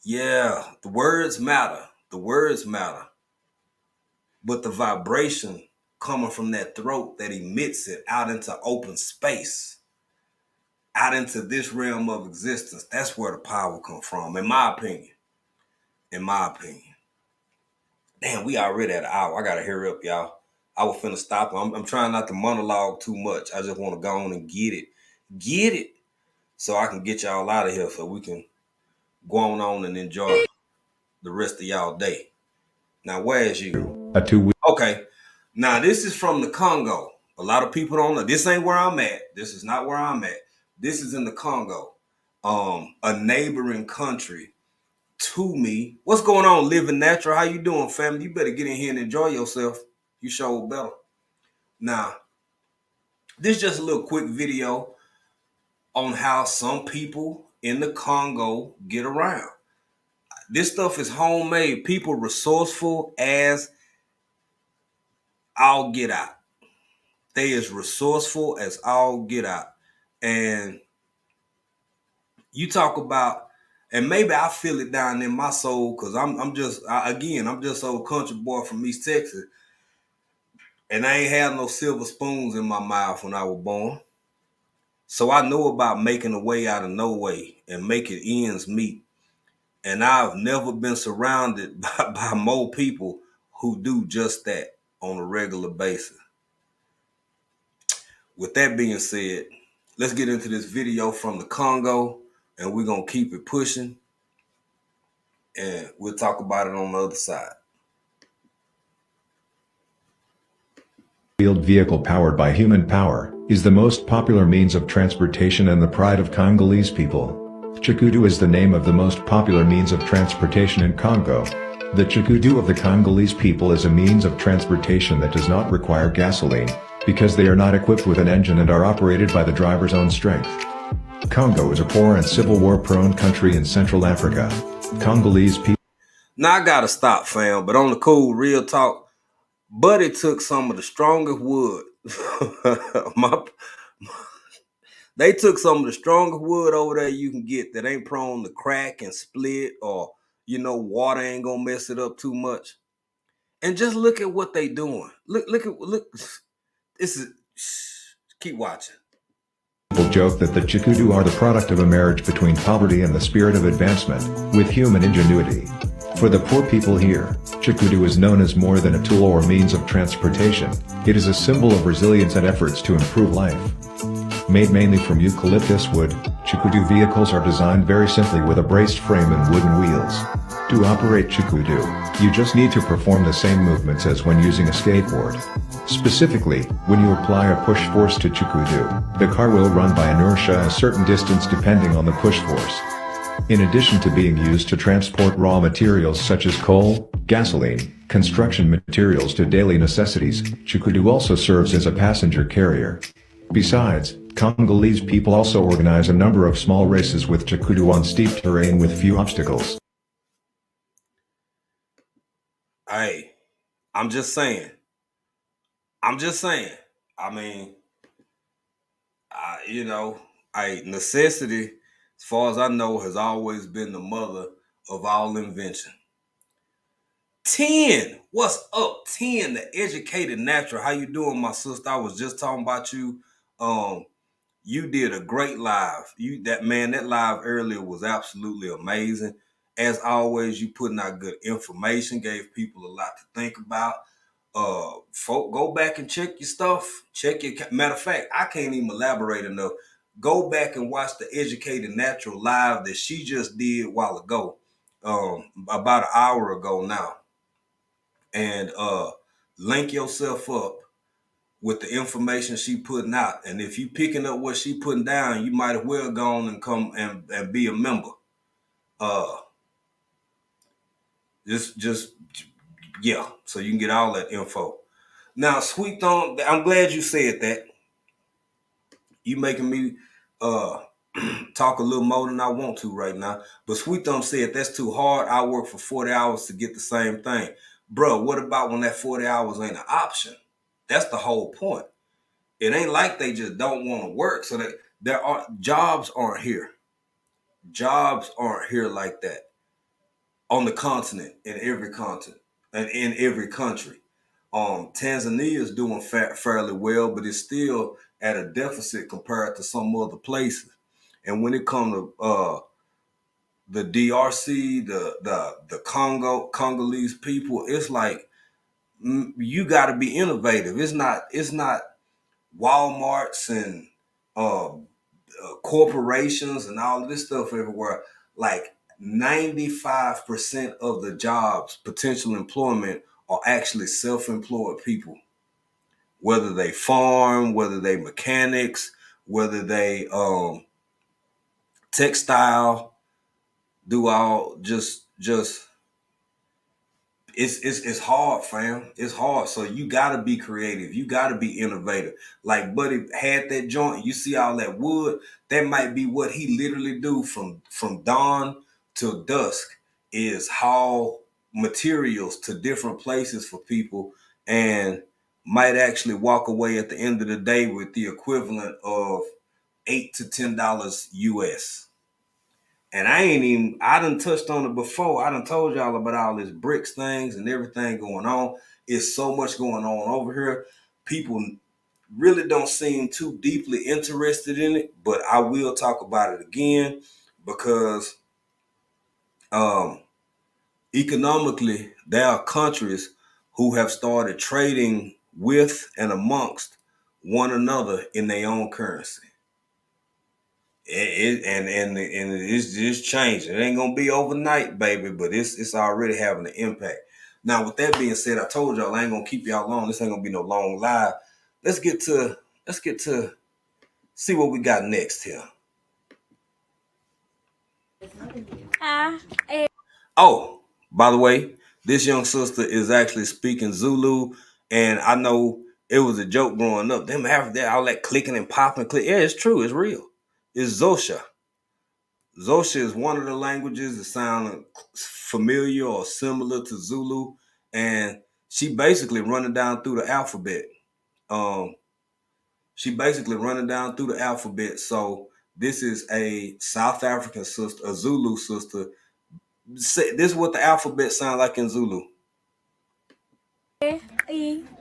Yeah, the words matter. The words matter. But the vibration coming from that throat that emits it out into open space, out into this realm of existence, that's where the power comes from, in my opinion. In my opinion. Damn, we already at an hour. I gotta hurry up, y'all. I was finna stop. I'm trying not to monologue too much. I just want to go on and get it, so I can get y'all out of here, so we can go on and enjoy the rest of y'all day. Now, where is you? Okay. Now, this is from the Congo. A lot of people don't know. This ain't where I'm at. This is not where I'm at. This is in the Congo, a neighboring country to me. What's going on, Living Natural? How you doing, family? You better get in here and enjoy yourself. You sure better. Now, this is just a little quick video on how some people in the Congo get around. This stuff is homemade. People resourceful as all get out. They as resourceful as all get out. And you talk about, and maybe I feel it down in my soul, because I'm just old country boy from East Texas, and I ain't had no silver spoons in my mouth when I was born. So I know about making a way out of no way and making ends meet. And I've never been surrounded by more people who do just that on a regular basis. With that being said, let's get into this video from the Congo, and we're going to keep it pushing, and we'll talk about it on the other side. Wheeled vehicle powered by human power is the most popular means of transportation and the pride of Congolese people. Chikudu is the name of the most popular means of transportation in Congo. The Chikudu of the Congolese people is a means of transportation that does not require gasoline, because they are not equipped with an engine and are operated by the driver's own strength. Congo is a poor and civil war-prone country in Central Africa. Congolese people... Now I gotta stop, fam, but on the cool, real talk, Buddy took some of the strongest wood. They took some of the strongest wood over there you can get that ain't prone to crack and split, or, water ain't gonna mess it up too much. And just look at what they doing. Look. This is, keep watching. People joke that the Chikudu are the product of a marriage between poverty and the spirit of advancement, with human ingenuity. For the poor people here, Chikudu is known as more than a tool or means of transportation. It is a symbol of resilience and efforts to improve life. Made mainly from eucalyptus wood, Chikudu vehicles are designed very simply with a braced frame and wooden wheels. To operate Chikudu, you just need to perform the same movements as when using a skateboard. Specifically, when you apply a push force to Chikudu, the car will run by inertia a certain distance depending on the push force. In addition to being used to transport raw materials such as coal, gasoline, construction materials to daily necessities, Chikudu also serves as a passenger carrier. Besides, Congolese people also organize a number of small races with Chikudu on steep terrain with few obstacles. Hey, I'm just saying. I mean, necessity, as far as I know, has always been the mother of all invention. 10, what's up? 10, the educated natural. How you doing, my sister? I was just talking about you. You did a great live. That live earlier was absolutely amazing. As always, you putting out good information, gave people a lot to think about. Folk, go back and check your stuff. Matter of fact, I can't even elaborate enough. Go back and watch the Educated Natural live that she just did a while ago, about an hour ago now, and link yourself up with the information she putting out. And if you picking up what she putting down, you might as well go on and come and be a member. Just yeah, so you can get all that info. Now, Sweet Thumb, I'm glad you said that. You making me talk a little more than I want to right now. But Sweet Thumb said that's too hard. I work for 40 hours to get the same thing. Bro, what about when that 40 hours ain't an option? That's the whole point. It ain't like they just don't want to work. So that jobs aren't here. Jobs aren't here like that on the continent, in every continent, and in every country. Tanzania is doing fairly well, but it's still at a deficit compared to some other places. And when it comes to the DRC, the Congolese people, it's like you got to be innovative. It's not Walmarts and corporations and all of this stuff everywhere. Like 95% of the jobs, potential employment, are actually self-employed people. Whether they farm, whether they mechanics, whether they textile, do all just it's hard, fam. It's hard. So you gotta be creative. You gotta be innovative. Like Buddy had that joint. You see all that wood. That might be what he literally do from dawn till dusk, is haul materials to different places for people, and might actually walk away at the end of the day with the equivalent of $8 to $10 US. And I done touched on it before. I done told y'all about all this bricks things and everything going on. It's so much going on over here. People really don't seem too deeply interested in it, but I will talk about it again because economically, there are countries who have started trading with and amongst one another in their own currency. It's changing. It ain't gonna be overnight, baby, but it's already having an impact. Now, with that being said, I told y'all I ain't gonna keep y'all long. This ain't gonna be no long live. Let's get to see what we got next here. Oh, by the way, this young sister is actually speaking Zulu, and I know it was a joke growing up. Them after all that clicking and popping, yeah, it's true, it's real. It's Zosha. Zosha is one of the languages that sound familiar or similar to Zulu, and she basically running down through the alphabet. So this is a South African sister, a Zulu sister. This is what the alphabet sound like in Zulu.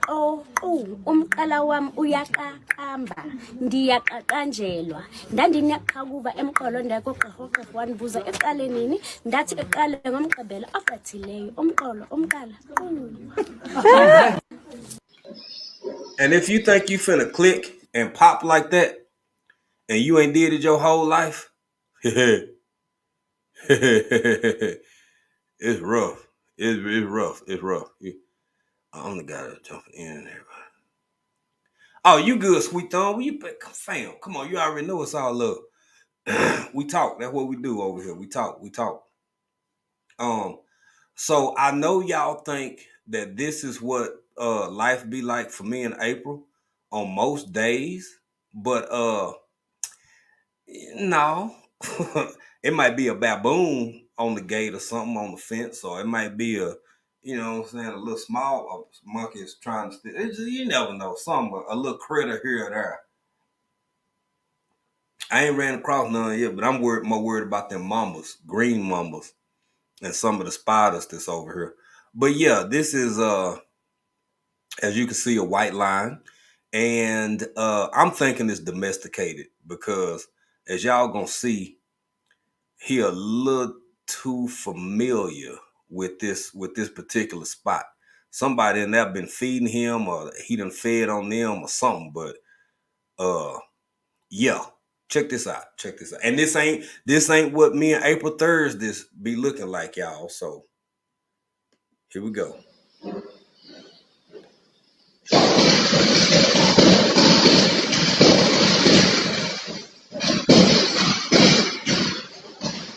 Umqala wami uyaqaqamba ndiyaqaqanjelwa ndandinaqhakuva emqolo ndakoqhoqho wandibuza eqale nini ndathi eqale ngomgqibelo ogqithileyo umqolo umqala. And if you think you finna click and pop like that and you ain't did it your whole life, it's rough. It's rough. I'm the guy that's jumping in there. Oh, you good, sweet thumb? You fam? Come on, you already know it's all love. We talk. That's what we do over here. We talk. We talk. Um. So I know y'all think that this is what life be like for me in April on most days, but no. It might be a baboon on the gate or something on the fence, or it might be a, you know what I'm saying, a little small monkey is trying to steal. You never know. A little critter here or there. I ain't ran across none yet, but I'm more worried about them mambas, green mambas, and some of the spiders that's over here. But yeah, this is as you can see, a white line. And I'm thinking it's domesticated because as y'all gonna see, he a little too familiar with this particular spot. Somebody in there been feeding him or he done fed on them or something, but yeah. Check this out. Check this out. And this ain't what me and April Thursdays be looking like, y'all. So here we go.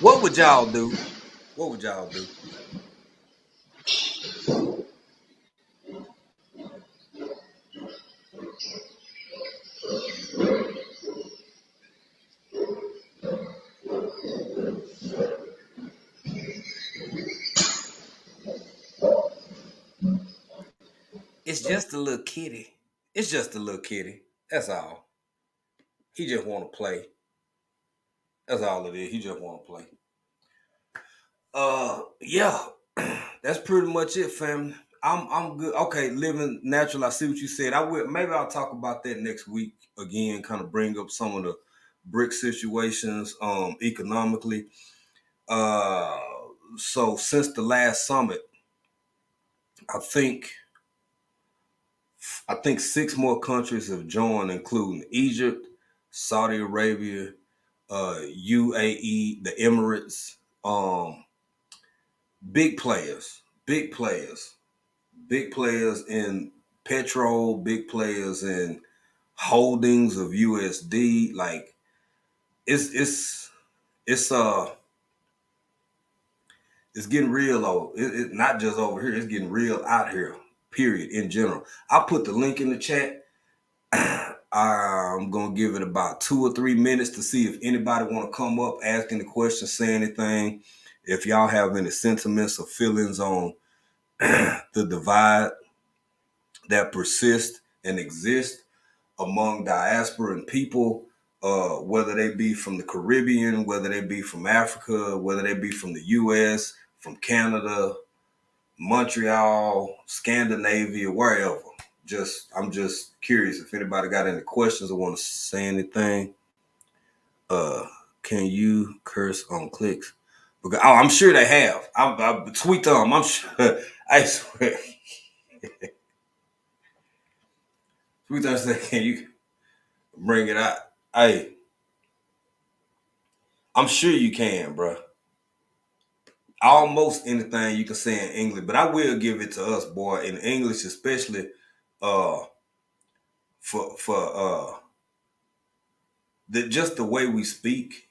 What would y'all do? What would y'all do? It's just a little kitty. It's just a little kitty. That's all. He just want to play. That's all it is. He just want to play. Yeah. That's pretty much it, family. I'm good. Okay, living natural. I see what you said. I will. Maybe I'll talk about that next week again. Kind of bring up some of the brick situations, economically. Uh, so since the last summit, I think I think 6 more countries have joined, including Egypt, Saudi Arabia, UAE, the Emirates. Big players, big players, big players in petrol, big players in holdings of USD. Like it's it's getting real over. Not just over here. It's getting real out here. Period. In general, I put the link in the chat. I'm gonna give it about 2 or 3 minutes to see if anybody want to come up, ask any questions, say anything. If y'all have any sentiments or feelings on the divide that persists and exists among diasporan people, whether they be from the Caribbean, whether they be from Africa, whether they be from the U.S., from Canada, Montreal, Scandinavia, wherever. I'm just curious if anybody got any questions or want to say anything. Can you curse on clicks? Because I'm sure they have. I sweet thumb. I'm sure. I swear. Sweet thumb said, "Can you bring it out?" Hey, I'm sure you can, bro. Almost anything you can say in English, but I will give it to us, boy, in English, especially uh for just the way we speak.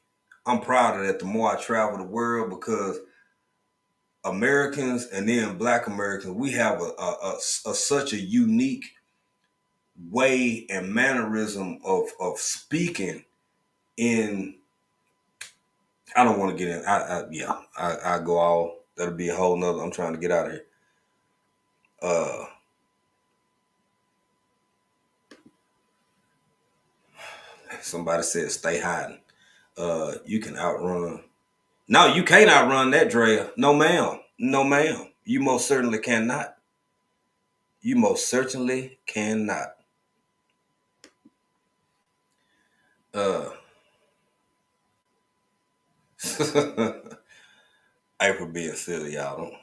I'm proud of that. The more I travel the world, because Americans and then Black Americans, we have such a unique way and mannerism of speaking. In I don't want to get in. I go all. That'll be a whole nother. I'm trying to get out of here. Somebody said stay hiding. You can outrun. No, you can't outrun that, Drea. No, ma'am. No, ma'am. You most certainly cannot. You most certainly cannot. Uh, April being silly, y'all. Don't.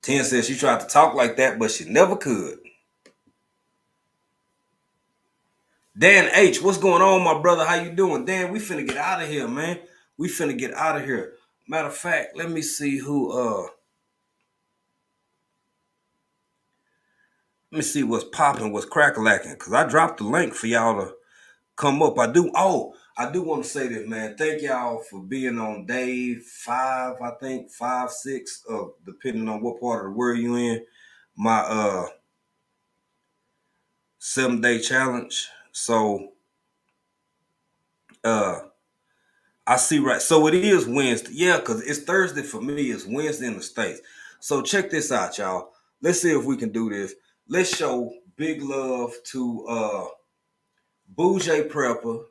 10 says she tried to talk like that, but she never could. Dan H, what's going on, my brother? How you doing? Dan, we finna get out of here, man. We finna get out of here. Matter of fact, let me see who let me see what's popping, what's crack-a-lacking. Cause I dropped the link for y'all to come up. I do want to say this, man. Thank y'all for being on day 5, I think, 5, 6, depending on what part of the world you in. My 7-day challenge. So I see, right. So it is Wednesday. Yeah, because it's Thursday for me. It's Wednesday in the States. So check this out, y'all. Let's see if we can do this. Let's show big love to Bougie Prepper,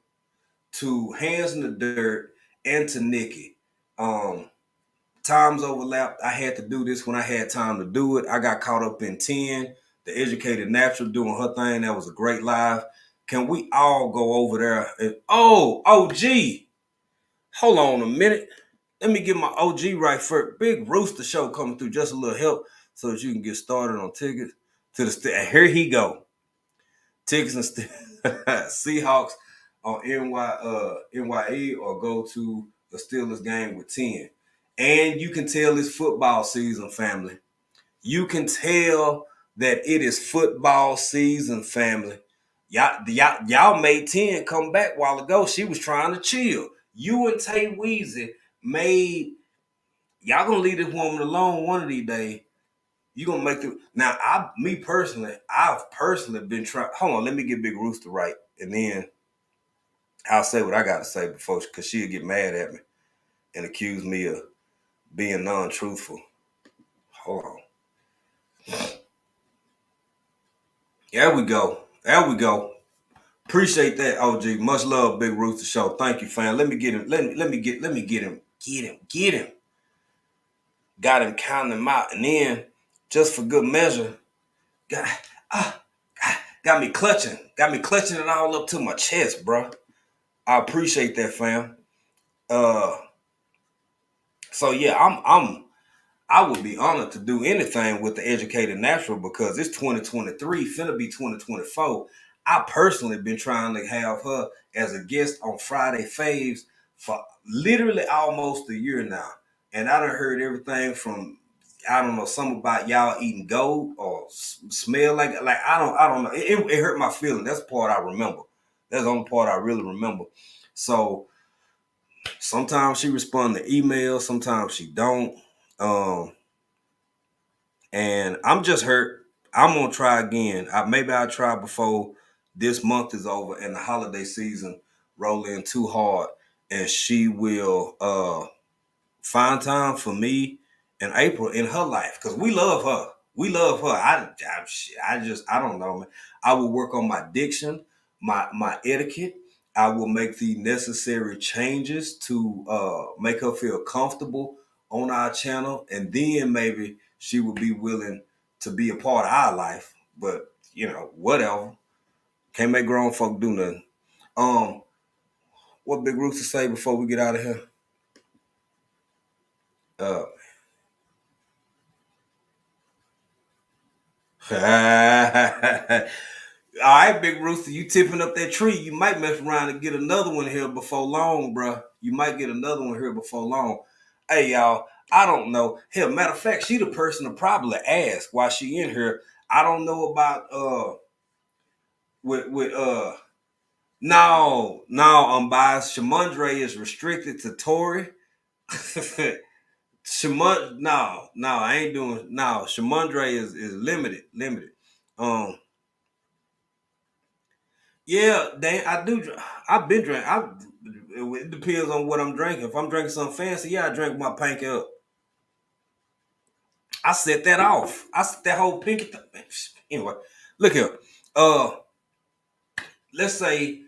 to Hands in the Dirt, and to Nikki. Times overlapped. I had to do this when I had time to do it. I got caught up in 10, the Educated Natural doing her thing. That was a great live. Can we all go over there? And, OG, hold on a minute. Let me get my OG right first. Big Rooster Show coming through. Just a little help so that you can get started on tickets to the here he go. Tickets and Seahawks on NYE, or go to the Steelers game with 10. And you can tell it's football season, family. You can tell that it is football season, family. Y'all made 10 come back a while ago. She was trying to chill. You and Tay Weezy made, y'all gonna leave this woman alone one of these days. You gonna make the now. I've personally been trying. Hold on, let me get Big Rooster right, and then I'll say what I gotta say before, because she'll get mad at me and accuse me of being non-truthful. Hold on. There we go. There we go. Appreciate that, OG. Much love, Big Rooster Show. Thank you, fam. Let me get him. Let me get him. Get him. Got him counting him out, and then just for good measure, got got me clutching. Got me clutching it all up to my chest, bro. I appreciate that, fam. So yeah, I would be honored to do anything with the Educated Natural, because it's 2023, finna be 2024. I personally been trying to have her as a guest on Friday Faves for literally almost a year now. And I done heard everything from, I don't know, something about y'all eating goat or smell like I don't know. It hurt my feeling. That's the part I remember. That's the only part I really remember. So sometimes she responds to emails, sometimes she don't. And I'm just hurt. I'm gonna try again. Maybe I'll try before this month is over and the holiday season roll in too hard, and she will find time for me and April in her life, because we love her. We love her. I don't know, man. I will work on my diction, my etiquette. I will make the necessary changes to make her feel comfortable on our channel, and then maybe she will be willing to be a part of our life. But whatever. Can't make grown folk do nothing. What Big Rooster say before we get out of here? Uh, All right, Big Rooster, you tipping up that tree. You might mess around and get another one here before long, bro. You might get another one here before long. Hey, y'all, I don't know. Hell, matter of fact, she the person to probably ask why she in here. I don't know about with no, I'm biased. Shamondre is restricted to Tory. I ain't doing no. Shamondre is limited. Yeah, Dan, I do. I've been drinking. It depends on what I'm drinking. If I'm drinking something fancy, yeah, I drink my pink up. I set that off. I set that whole pinky. Anyway, look here. Uh, let's say,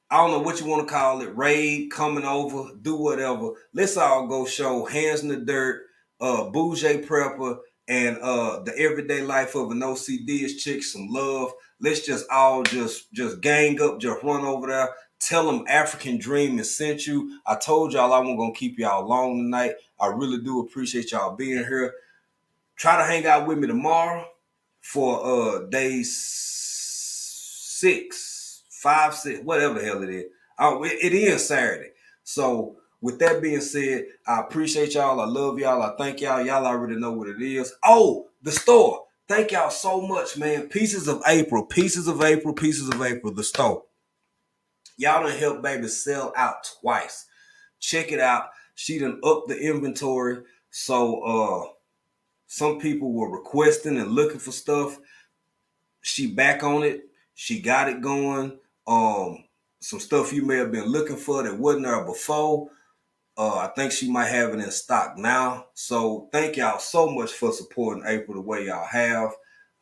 I don't know what you want to call it, raid, coming over, do whatever. Let's all go show Hands in the Dirt, Bougie Prepper, and the Everyday Life of an OCD chick some love. Let's just all just gang up, just run over there. Tell them African Dream has sent you. I told y'all I wasn't going to keep y'all long tonight. I really do appreciate y'all being here. Try to hang out with me tomorrow for day 6, 5, 6, whatever the hell it is. It is Saturday. So with that being said, I appreciate y'all. I love y'all. I thank y'all. Y'all already know what it is. Oh, the store. Thank y'all so much, man. Pieces of April, Pieces of April, Pieces of April, the store. Y'all done helped baby sell out twice. Check it out. She done upped the inventory. So some people were requesting and looking for stuff. She back on it. She got it going. Some stuff you may have been looking for that wasn't there before. I think she might have it in stock now. So thank y'all so much for supporting April the way y'all have.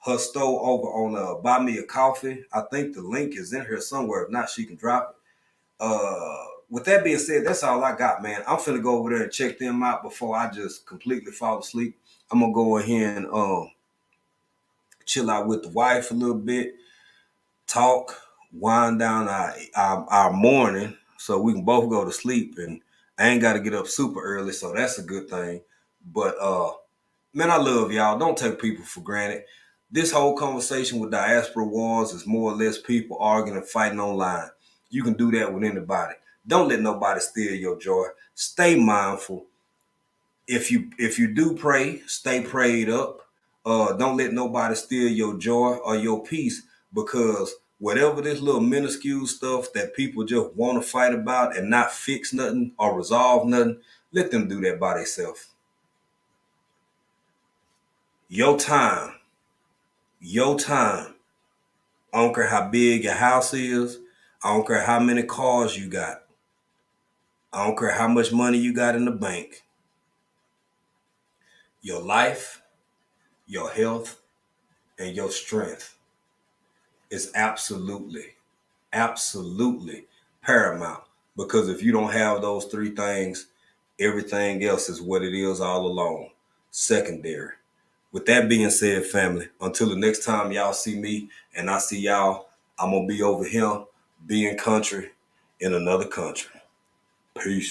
Her store over on Buy Me a Coffee. I think the link is in here somewhere. If not, she can drop it. With that being said, that's all I got, man. I'm finna go over there and check them out before I just completely fall asleep. I'm gonna go ahead and chill out with the wife a little bit, talk, wind down our morning so we can both go to sleep, and I ain't got to get up super early, so that's a good thing. But man, I love y'all. Don't take people for granted. This whole conversation with Diaspora Wars is more or less people arguing and fighting online. You can do that with anybody. Don't let nobody steal your joy. Stay mindful. If you do pray, stay prayed up. Don't let nobody steal your joy or your peace, because whatever this little minuscule stuff that people just want to fight about and not fix nothing or resolve nothing, let them do that by themselves. Your time. I don't care how big your house is. I don't care how many cars you got. I don't care how much money you got in the bank. Your life, your health, and your strength is absolutely paramount. Because if you don't have those three things, everything else is what it is all along, secondary. With that being said, family, until the next time y'all see me and I see y'all, I'm going to be over here being country in another country. Peace.